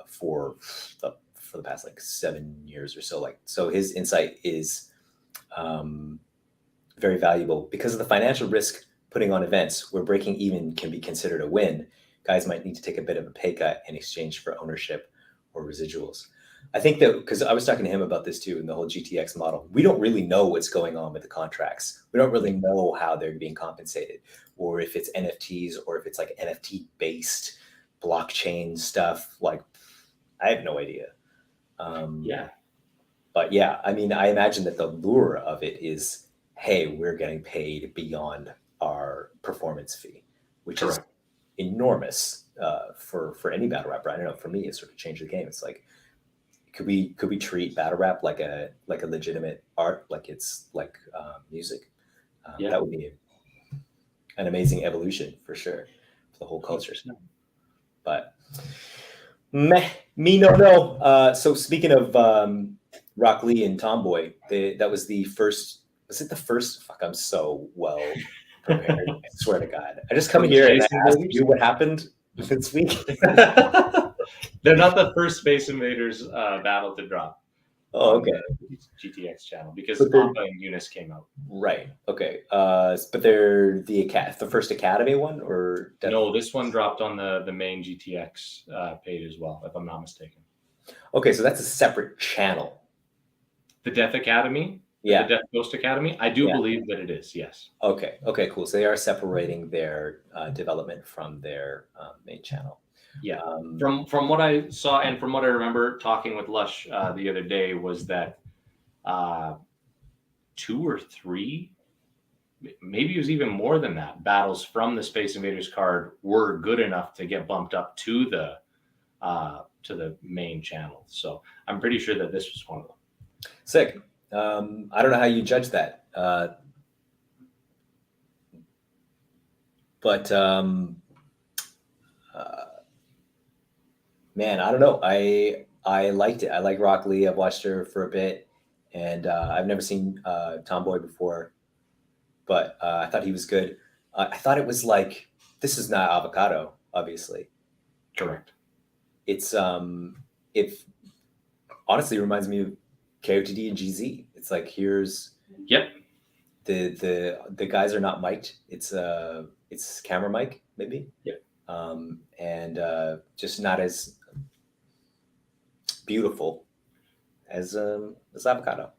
for the past like 7 years or so. Like, so his insight is very valuable because of the financial risk putting on events where breaking even can be considered a win. Guys might need to take a bit of a pay cut in exchange for ownership or residuals. I think that, because I was talking to him about this too, in the whole GTX model, we don't really know what's going on with the contracts. We don't really know how they're being compensated, or if it's NFTs, or if it's like NFT based blockchain stuff. Like, I have no idea. But yeah, I mean, I imagine that the lure of it is, hey, we're getting paid beyond our performance fee, which is enormous for any battle rapper. I don't know. For me, it sort of changed the game. It's like, could we treat battle rap like a legitimate art, like it's like music? That would be an amazing evolution for sure for the whole culture. But me no. So speaking of Rock Lee and Tomboy, that was the first. Was it the first? Fuck, I'm so well prepared. I swear to God, I just come here and I ask you what happened this week. They're not the first Space Invaders battle to drop. Oh, okay. GTX channel, because Papa and Eunice came out. Right. Okay. But they're the first Academy one, or no? This one dropped on the main GTX page as well, if I'm not mistaken. Okay, so that's a separate channel. The Death Academy. Yeah. The Death Ghost Academy. I do believe that it is. Yes. Okay. Okay. Cool. So they are separating their development from their main channel. Yeah. From what I saw and from what I remember talking with Lush the other day, was that 2 or 3, maybe it was even more than that, battles from the Space Invaders card were good enough to get bumped up to the main channel. So I'm pretty sure that this was one of them. Sick. I don't know how you judge that, but man, I don't know. I liked it. I like Rock Lee. I've watched her for a bit, and I've never seen Tomboy before, but I thought he was good. I thought it was like, this is not Avocado, obviously. Correct. It's it honestly reminds me of KOTD and GZ. It's like, here's the guys are not mic'd. It's camera mic maybe. Yep. And just not as beautiful as Avocado.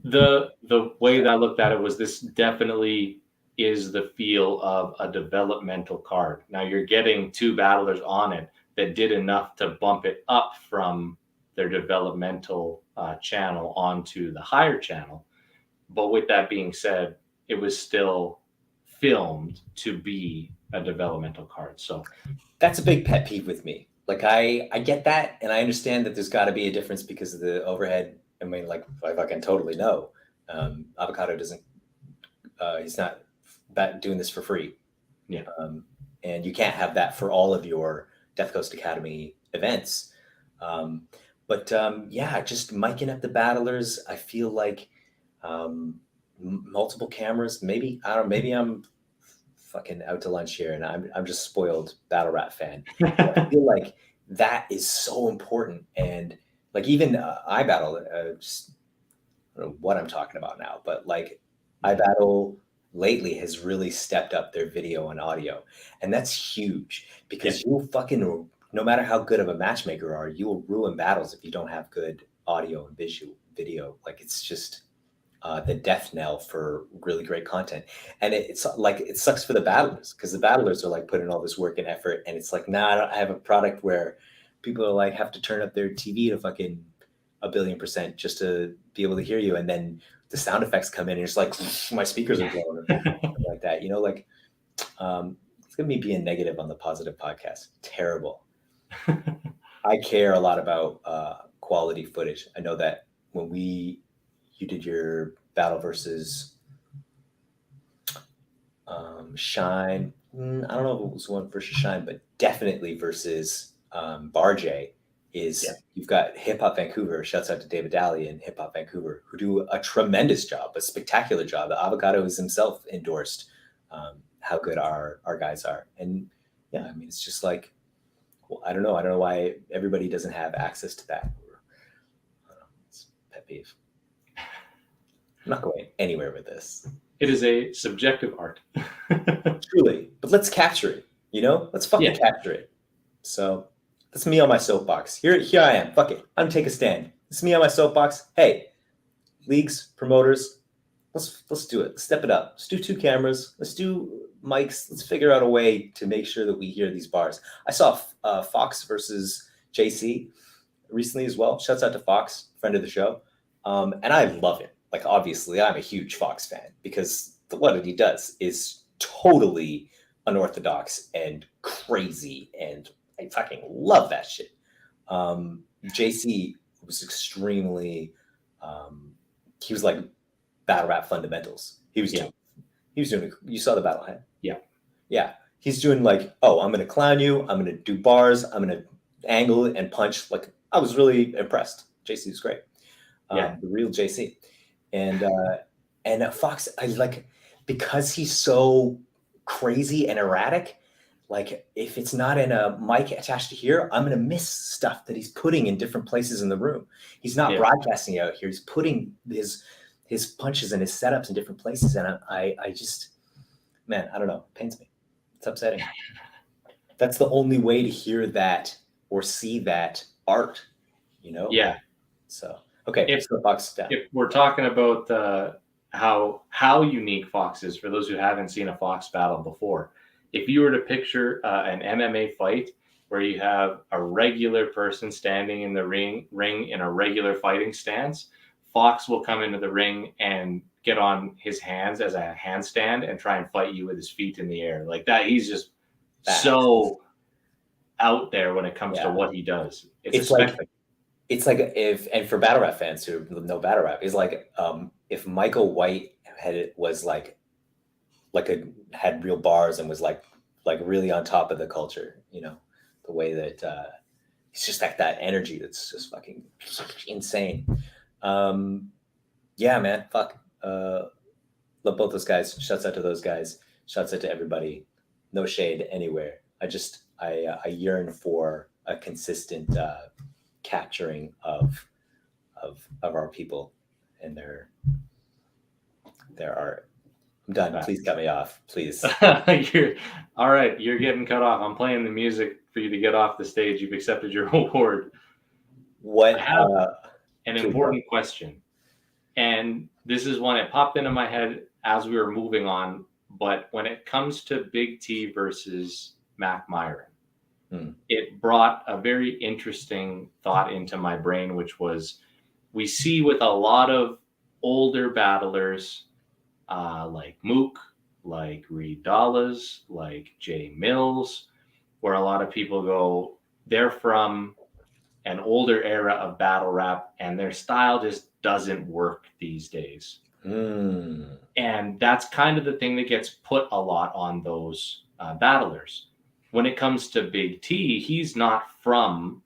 The way that I looked at it was, this definitely is the feel of a developmental card. Now you're getting 2 battlers on it that did enough to bump it up from their developmental channel onto the higher channel. But with that being said, it was still filmed to be a developmental card. So that's a big pet peeve with me. Like, I get that, and I understand that there's got to be a difference because of the overhead. I mean, like, I fucking totally know. Avocado doesn't. He's not doing this for free. Yeah. And you can't have that for all of your Death Coast Academy events. But just miking up the battlers. I feel like multiple cameras. Maybe I don't know. Maybe I'm fucking out to lunch here, and I'm just spoiled battle rap fan. I feel like that is so important, and like even iBattle, just I don't know what I'm talking about now, but like iBattle lately has really stepped up their video and audio, and that's huge because you'll fucking, no matter how good of a matchmaker are, you will ruin battles if you don't have good audio and video. Like, it's just the death knell for really great content. And it's like, it sucks for the battlers, because the battlers are like putting all this work and effort, and it's like, nah, I have a product where people are like have to turn up their TV to fucking 1,000,000,000% just to be able to hear you, and then the sound effects come in and it's like my speakers are blowing like that, you know, like it's gonna be being negative on the positive podcast. Terrible. I care a lot about quality footage. I know that when you did your battle versus Shine, I don't know if it was one versus Shine, but definitely versus Barjay, you've got Hip Hop Vancouver. Shouts out to David Daly and Hip Hop Vancouver, who do a tremendous job, a spectacular job. The Avocado has himself endorsed how good our guys are. And yeah, I mean, it's just like, well, I don't know why everybody doesn't have access to that. I don't know, it's a pet peeve. I'm not going anywhere with this. It is a subjective art. Truly. But let's capture it, you know? Let's fucking capture it. So that's me on my soapbox. Here I am. Fuck it. I'm gonna take a stand. It's me on my soapbox. Hey, leagues, promoters, let's do it. Let's step it up. Let's do 2 cameras. Let's do mics. Let's figure out a way to make sure that we hear these bars. I saw Fox versus JC recently as well. Shouts out to Fox, friend of the show. And I love him. Like, obviously, I'm a huge Fox fan, because what he does is totally unorthodox and crazy, and I fucking love that shit. JC was extremely, he was like battle rap fundamentals. He was doing, you saw the battle, huh? Yeah. He's doing like, oh, I'm going to clown you. I'm going to do bars. I'm going to angle and punch. Like, I was really impressed. JC was great. The real JC. And Fox, I like, because he's so crazy and erratic, like if it's not in a mic attached to here, I'm going to miss stuff that he's putting in different places in the room. He's not broadcasting out here. He's putting his punches and his setups in different places. And I just, man, I don't know. It pains me. It's upsetting. That's the only way to hear that or see that art, you know? Yeah. So, okay. If we're talking about how unique Fox is, for those who haven't seen a Fox battle before, if you were to picture an MMA fight where you have a regular person standing in the ring in a regular fighting stance, Fox will come into the ring and get on his hands as a handstand and try and fight you with his feet in the air like that. He's just so out there when it comes to what he does. It's like if, and for battle rap fans who know battle rap, it's like if Michael White had real bars and was like really on top of the culture, you know, the way that it's just like that energy that's just fucking insane. Yeah, man, fuck. Love both those guys. Shouts out to those guys. Shouts out to everybody. No shade anywhere. I yearn for a consistent capturing of our people and their art. I'm done. Please cut me off, please. All right, you're getting cut off. I'm playing the music for you to get off the stage. You've accepted your award. What? I have an important question, and this is one that popped into my head as we were moving on. But when it comes to Big T versus Mac Myron, it brought a very interesting thought into my brain, which was, we see with a lot of older battlers like Mook, like Reed Dallas, like Jay Mills, where a lot of people go, they're from an older era of battle rap and their style just doesn't work these days. And that's kind of the thing that gets put a lot on those battlers. When it comes to Big T, he's not from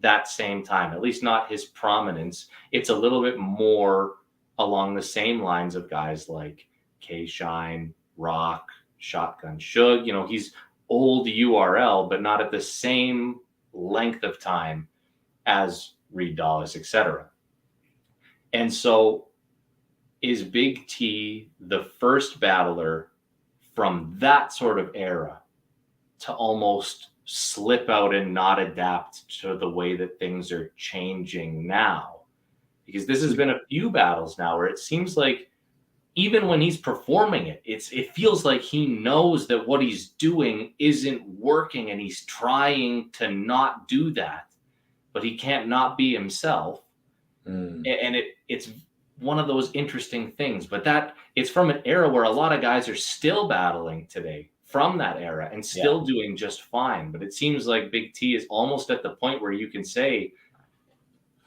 that same time, at least not his prominence. It's a little bit more along the same lines of guys like K-Shine, Rock, Shotgun Suge. You know, he's old URL, but not at the same length of time as Reed Dallas, etc. And so is Big T the first battler from that sort of era to almost slip out and not adapt to the way that things are changing now? because this has been a few battles now where it seems like even when he's performing it, it feels like he knows that what he's doing isn't working and he's trying to not do that, but he can't not be himself. And it's one of those interesting things, but that it's from an era where a lot of guys are still battling today from that era and still doing just fine. But it seems like Big T is almost at the point where you can say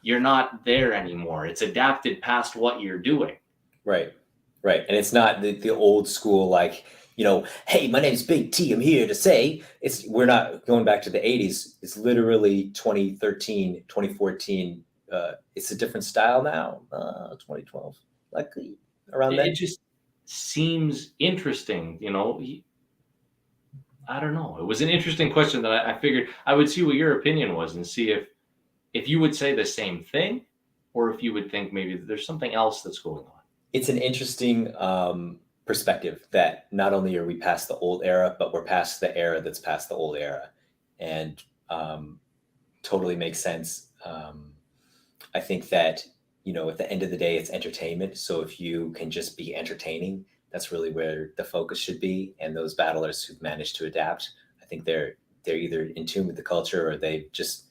you're not there anymore. It's adapted past what you're doing. Right. Right. And it's not the old school, like, you know, hey, my name's Big T. I'm here to say we're not going back to the 80s. It's literally 2013, 2014. It's a different style now. 2012, likely around then. It just seems interesting, you know. I don't know. It was an interesting question that I figured I would see what your opinion was and see if you would say the same thing or if you would think maybe there's something else that's going on. It's an interesting perspective that not only are we past the old era, but we're past the era that's past the old era, and totally makes sense. I think that, you know, at the end of the day, it's entertainment. So if you can just be entertaining, that's really where the focus should be. And those battlers who've managed to adapt, I think they're either in tune with the culture or they've just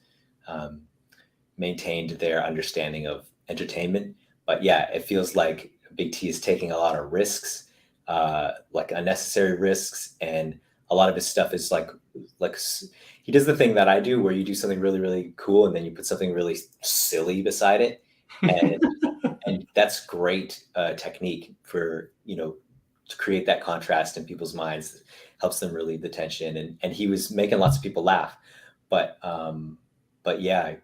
maintained their understanding of entertainment. But yeah, it feels like Big T is taking a lot of risks, like unnecessary risks, and a lot of his stuff is like he does the thing that I do, where you do something really, really cool, and then you put something really silly beside it, and that's great technique for, you know, to create that contrast in people's minds, helps them relieve the tension, and he was making lots of people laugh, but yeah,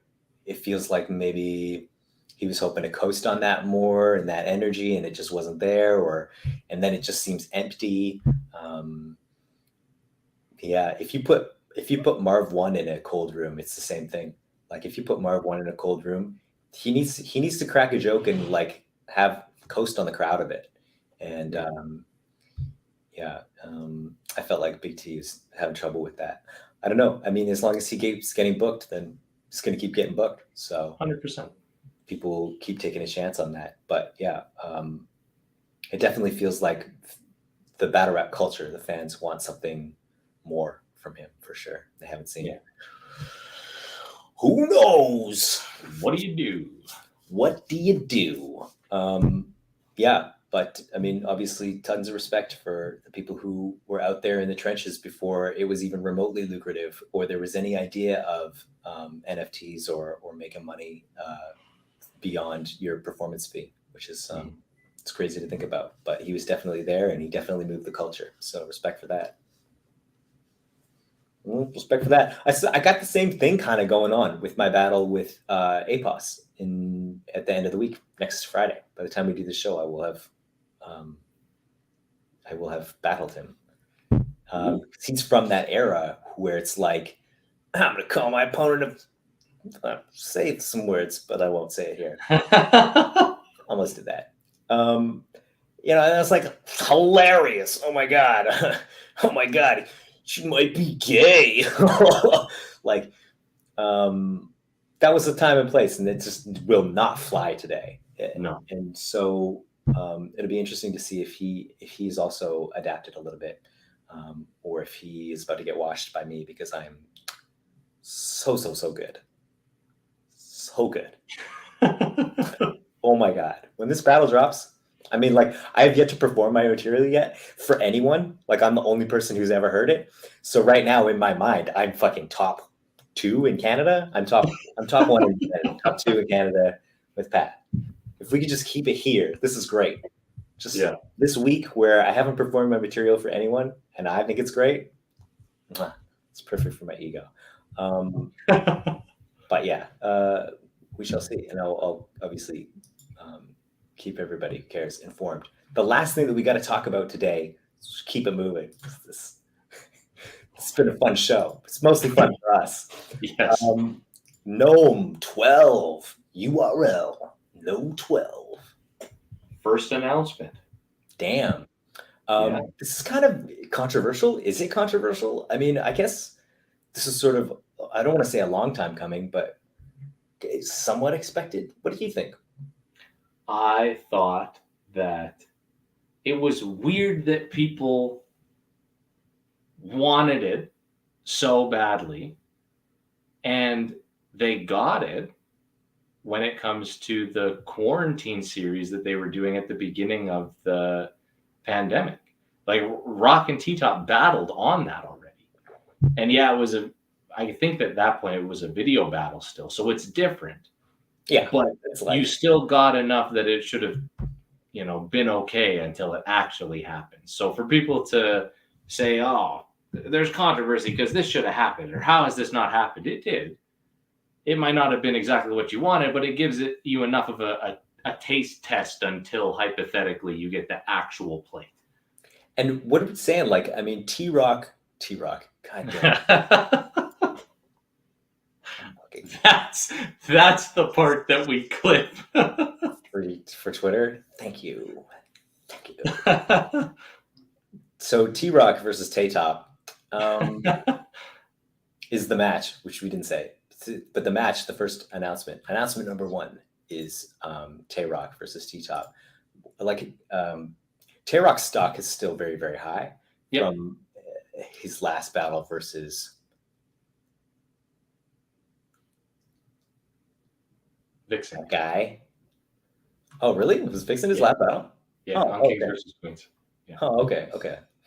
it feels like maybe he was hoping to coast on that more and that energy, and it just wasn't there, and then it just seems empty. Yeah, if you put Marv 1 in a cold room, it's the same thing. Like if you put Marv 1 in a cold room, he needs to crack a joke and like have coast on the crowd a bit. And I felt like Big T was having trouble with that. I don't know. I mean, as long as he keeps getting booked, then he's going to keep getting booked. So 100%. People keep taking a chance on that. But yeah, it definitely feels like the battle rap culture, the fans want something more from him for sure. They haven't seen it. Who knows? What do you do? What do you do? Yeah, but I mean, obviously, tons of respect for the people who were out there in the trenches before it was even remotely lucrative, or there was any idea of NFTs or making money beyond your performance fee, which is it's crazy to think about. But he was definitely there, and he definitely moved the culture. So respect for that. Respect for that. I got the same thing kind of going on with my battle with APOS at the end of the week, next Friday. By the time we do the show, I will have battled him. He's from that era where it's like, I'm going to call my opponent say some words, but I won't say it here. Almost did that. You know, and it's like hilarious. Oh my God. Oh my God. She might be gay. Like, that was the time and place, and it just will not fly today. No. And so it'll be interesting to see if he's also adapted a little bit, or if he is about to get washed by me, because I'm so good. So good. Oh my God. When this battle drops, I mean, like, I have yet to perform my material yet for anyone. Like, I'm the only person who's ever heard it. So right now, in my mind, I'm fucking top 2 in Canada. I'm top 1 and top 2 in Canada with Pat. If we could just keep it here, this is great. Just this week where I haven't performed my material for anyone, and I think it's great. It's perfect for my ego. But yeah, we shall see. And I'll obviously keep everybody who cares informed. The last thing that we got to talk about today, is keep it moving. It's been a fun show. It's mostly fun for us. Yes. Gnome 12 URL. Gnome 12. First announcement. Damn. This is kind of controversial. Is it controversial? I mean, I guess this is sort of, I don't want to say a long time coming, but somewhat expected. What do you think? I thought that it was weird that people wanted it so badly, and they got it when it comes to the quarantine series that they were doing at the beginning of the pandemic. Like Rock and T-Top battled on that already. And yeah, I think at that point it was a video battle still. So it's different. Yeah. But it's like, you still got enough that it should have, been okay until it actually happened. So for people to say, oh, there's controversy because this should have happened, or how has this not happened? It did. It might not have been exactly what you wanted, but it gives you enough of a taste test until hypothetically you get the actual plate. And what are we saying? Like, I mean, T-Rock, God damn. That's the part that we clip. for Twitter. Thank you. So T-Rock versus Tay-Top is the match, which we didn't say. But the match, the first announcement number 1 is Tay-Rock versus T-Top. Like, Tay-Rock's stock is still very, very high from his last battle versus Vixen. That guy. Oh, really? Was Vixen his last battle? Yeah, on Kings versus Queens. Yeah. Oh, okay.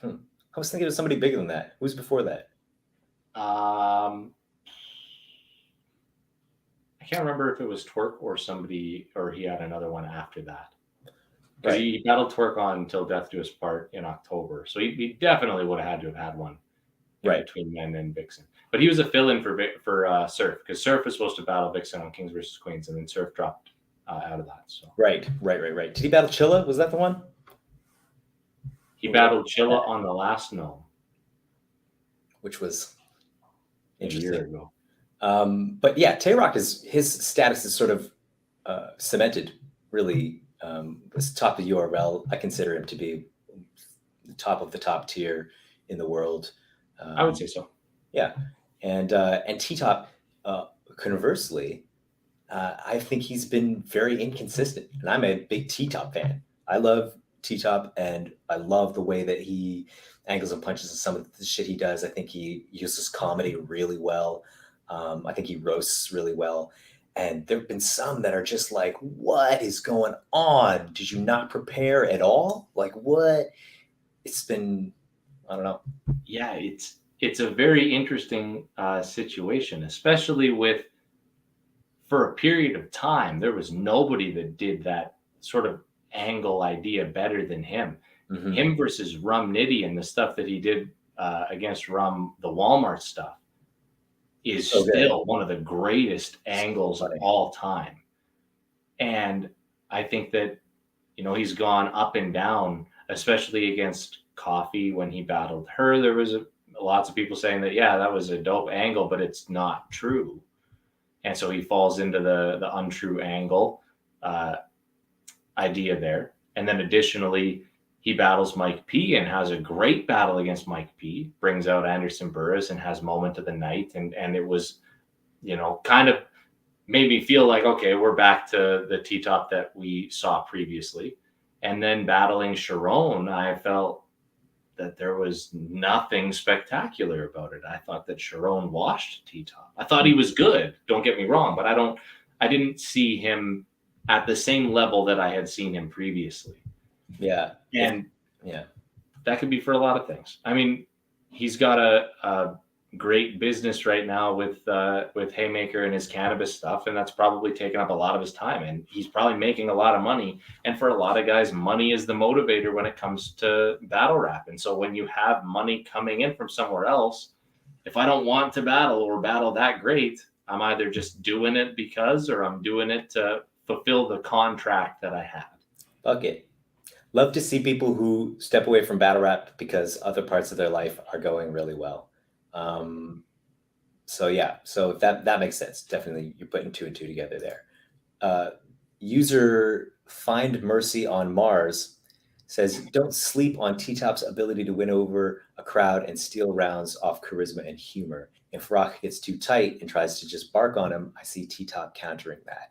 I was thinking it was somebody bigger than that. Who's before that? I can't remember if it was Twerk or somebody, or he had another one after that. Because he battled Twerk on Till Death Do Us Part in October. So he definitely would have had to have had one between Men and Vixen. But he was a fill-in for Surf, because Surf was supposed to battle Vixen on Kings versus Queens, and then Surf dropped out of that. So Right. Did he battle Chilla? Was that the one? He battled Chilla on the last Gnome, which was interesting. A year ago. But yeah, Tay-Rock his status is sort of cemented. Really, was top of the URL. I consider him to be the top of the top tier in the world. I would say so. Yeah, and T-Top, conversely, I think he's been very inconsistent, and I'm a big T-Top fan. I love T-Top, and I love the way that he angles and punches and some of the shit he does. I think he uses comedy really well. I think he roasts really well. And there have been some that are just like, what is going on? Did you not prepare at all? Like, what? It's been, I don't know. Yeah, it's a very interesting situation, especially for a period of time, there was nobody that did that sort of angle idea better than him. Mm-hmm. Him versus Rum Nitty and the stuff that he did against Rum, the Walmart stuff, is still one of the greatest angles of all time. And I think that, he's gone up and down, especially against Coffee when he battled her. There was lots of people saying that, yeah, that was a dope angle, but it's not true. And so he falls into the untrue angle idea there. And then additionally, he battles Mike P and has a great battle against Mike P, brings out Anderson Burris and has moment of the night. And it was, kind of made me feel like, okay, we're back to the T-Top that we saw previously. And then battling Sharon, I felt that there was nothing spectacular about it. I thought that Sharon washed T-Top. I thought he was good, don't get me wrong, but I didn't see him at the same level that I had same him previously. Yeah. And that could be for a lot of things. I mean, he's got a great business right now with Haymaker and his cannabis stuff, and that's probably taken up a lot of his time, and he's probably making a lot of money. And for a lot of guys, money is the motivator when it comes to battle rap. And so when you have money coming in from somewhere else, if I don't want to battle or battle that great, I'm either just doing it because, or I'm doing it to fulfill the contract that I had. Fuck it. Love to see people who step away from battle rap because other parts of their life are going really well. So that makes sense. Definitely, you're putting 2 and 2 together there. User Find Mercy on Mars says, don't sleep on T-Top's ability to win over a crowd and steal rounds off charisma and humor. If Rock gets too tight and tries to just bark on him, I see T-Top countering that.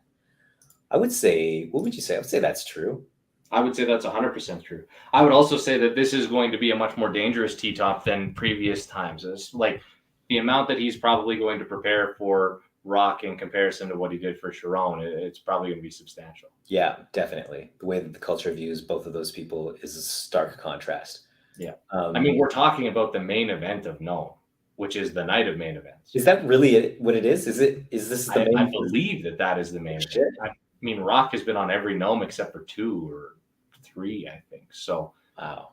I would say, what would you say? I would say that's true. I would say that's 100% true. I would also say that this is going to be a much more dangerous T-top than previous times. It's like the amount that he's probably going to prepare for Rock in comparison to what he did for Sharon, it's probably going to be substantial. Yeah, definitely. The way that the culture views both of those people is a stark contrast. Yeah. I mean, we're talking about the main event of Gnome, which is the night of main events. Is that really what it is? Is this the main? I believe that is the main event. I mean, Rock has been on every Gnome except for 2 or 3, I think. So wow,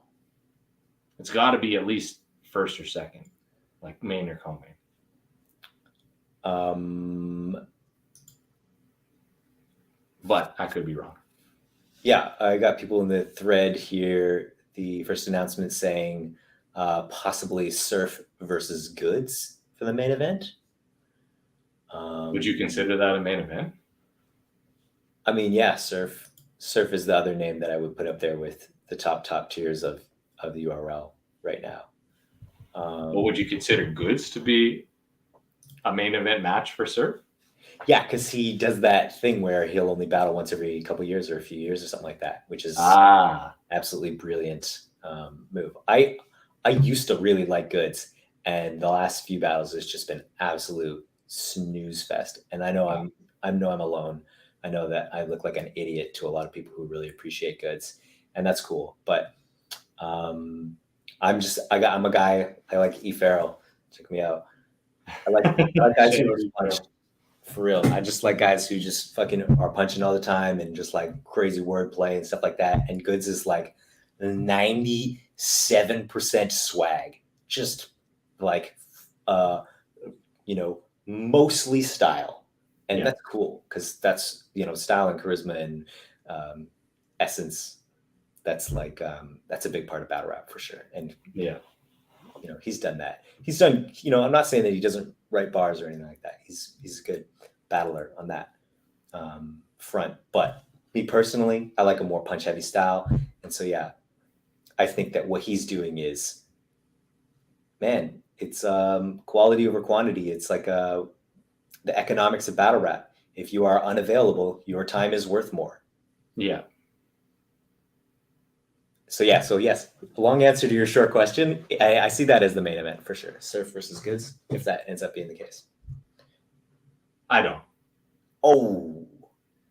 it's got to be at least first or second, like main or co-main. But I could be wrong. Yeah, I got people in the thread here. The first announcement saying possibly Surf versus Goods for the main event. Would you consider that a main event? I mean, yeah, Surf is the other name that I would put up there with the top tiers of the URL right now. Well, would you consider Goods to be a main event match for Surf? Yeah, because he does that thing where he'll only battle once every couple of years or a few years or something like that, which is absolutely brilliant move. I used to really like Goods, and the last few battles has just been absolute snooze fest. And I know I'm alone. I know that I look like an idiot to a lot of people who really appreciate Goods, and that's cool. But I'm a guy. I like E Farrell. Check me out. I like guys who are punched. For real. I just like guys who just fucking are punching all the time and just like crazy wordplay and stuff like that. And Goods is like 97% swag. Just like mostly style. And that's cool because that's style and charisma and essence. That's like that's a big part of battle rap for sure. And he's done that. He's done, I'm not saying that he doesn't write bars or anything like that. He's a good battler on that front. But me personally, I like a more punch heavy style. And so, yeah, I think that what he's doing is, man, it's quality over quantity. It's like the economics of battle rap. If you are unavailable, your time is worth more. Yeah. So yes, long answer to your short question. I see that as the main event for sure. Surf versus Goods, if that ends up being the case. I don't. Oh,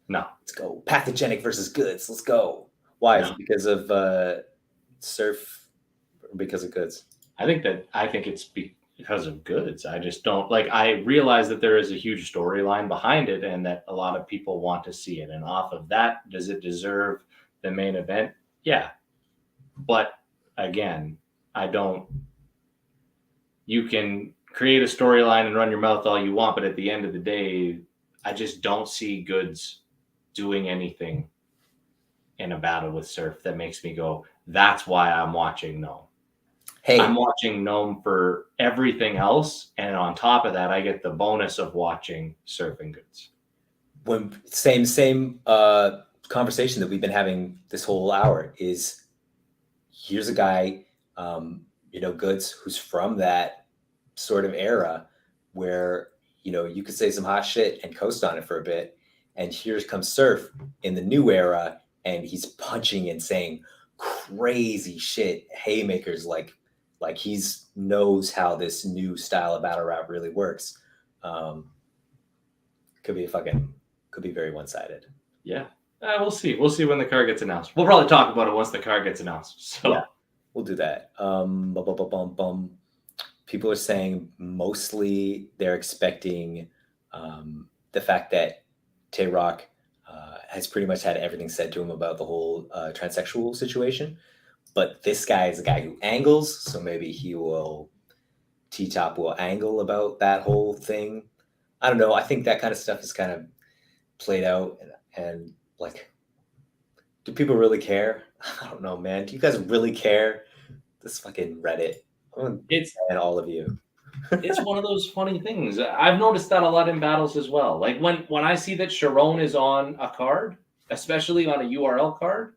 no. Let's go. Pathogenic versus Goods. Let's go. Why? No. Is it because of Surf or because of Goods? I think it's because of Goods. I just don't I realize that there is a huge storyline behind it and that a lot of people want to see it. And off of that, does it deserve the main event? Yeah. But again, you can create a storyline and run your mouth all you want, but at the end of the day, I just don't see Goods doing anything in a battle with Surf that makes me go, that's why I'm watching Gnome. Hey, I'm watching Gnome for everything else. And on top of that, I get the bonus of watching Surf and Goods. When same conversation that we've been having this whole hour is, here's a guy, Goods, who's from that sort of era where, you could say some hot shit and coast on it for a bit. And here comes Surf in the new era, and he's punching and saying crazy shit, haymakers, like he's knows how this new style of battle rap really works. Could be very one-sided. Yeah. We'll see. We'll see when the card gets announced. We'll probably talk about it once the card gets announced. So yeah, we'll do that. People are saying mostly they're expecting the fact that Tay-Rock has pretty much had everything said to him about the whole transsexual situation. But this guy is a guy who angles, so maybe T-Top will angle about that whole thing. I don't know. I think that kind of stuff is kind of played out and do people really care? I don't know, man. Do you guys really care? This fucking Reddit. It's all of you. It's one of those funny things. I've noticed that a lot in battles as well. Like when I see that Sharon is on a card, especially on a URL card,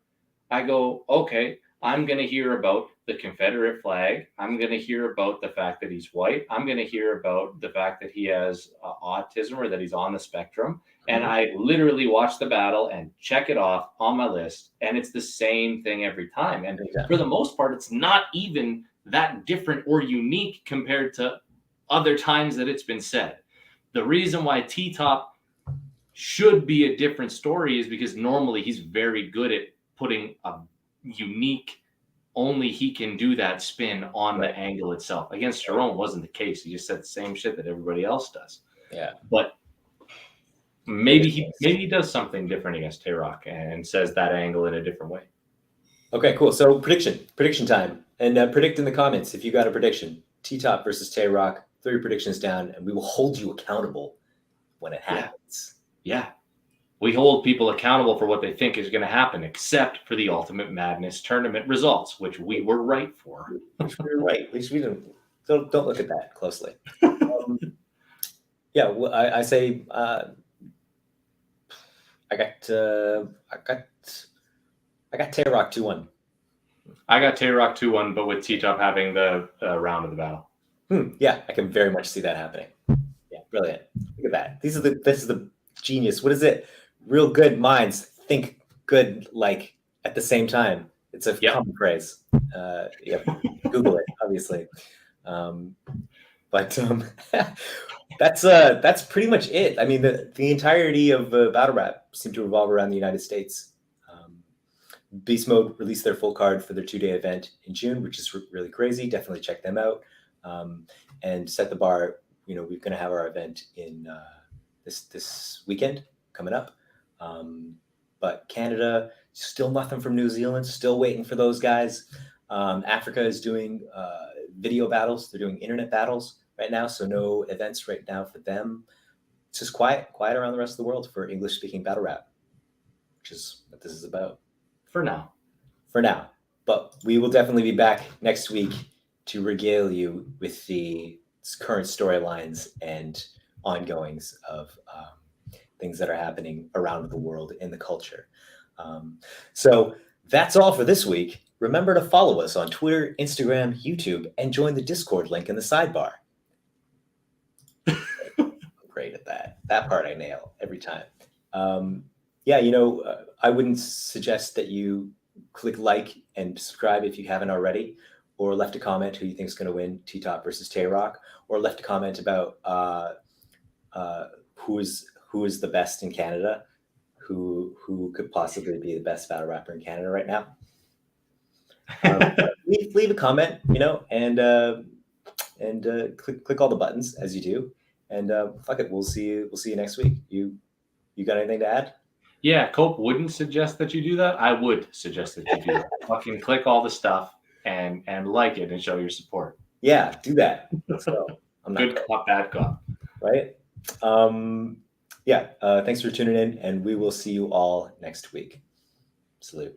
I go, okay, I'm going to hear about the Confederate flag. I'm going to hear about the fact that he's white. I'm going to hear about the fact that he has autism or that he's on the spectrum. And I literally watch the battle and check it off on my list. And it's the same thing every time. And for the most part, it's not even that different or unique compared to other times that it's been said. The reason why T-Top should be a different story is because normally he's very good at putting a unique, only he can do that spin on the angle itself. Against Jerome wasn't the case. He just said the same shit that everybody else does. Yeah. But maybe he does something different against Tay-Rock and says that angle in a different way. Okay, cool. So prediction time. And predict in the comments if you got a prediction. T-Top versus Tay-Rock. Throw your predictions down and we will hold you accountable when it happens. Yeah. We hold people accountable for what they think is going to happen, except for the Ultimate Madness tournament results, which we were right for. Which we were right. We don't look at that closely. Yeah, well, I say I got Tay-Rock 2-1. I got Tay-Rock 2-1, but with T-Top having the round of the battle. Yeah, I can very much see that happening. Yeah, brilliant. Look at that. This is the genius. What is it? Real good minds think good like at the same time. It's a common phrase. Google it, obviously. But that's pretty much it. I mean, the entirety of Battlerap seemed to revolve around the United States. Beast Mode released their full card for their 2-day event in June, which is really crazy. Definitely check them out. And Set the Bar, we're going to have our event in this weekend coming up. But Canada, still nothing from New Zealand, still waiting for those guys. Africa is doing video battles. They're doing internet battles right now. So no events right now for them. It's just quiet around the rest of the world for English-speaking Battlerap, which is what this is about. For now. But we will definitely be back next week to regale you with the current storylines and ongoings of things that are happening around the world in the culture. So that's all for this week. Remember to follow us on Twitter, Instagram, YouTube, and join the Discord link in the sidebar. I'm great at that. That part I nail every time. I wouldn't suggest that you click like and subscribe if you haven't already, or left a comment who you think is going to win T-Top versus Tay-Rock, or left a comment about who is the best in Canada, who could possibly be the best battle rapper in Canada right now. Leave a comment, and click all the buttons as you do, and fuck it, we'll see you next week. You got anything to add? Yeah, Cope wouldn't suggest that you do that. I would suggest that you do that. Fucking click all the stuff and like it and show your support. Yeah, do that. Let's go. I'm not good cop, bad cop. Right? Thanks for tuning in, and we will see you all next week. Salute.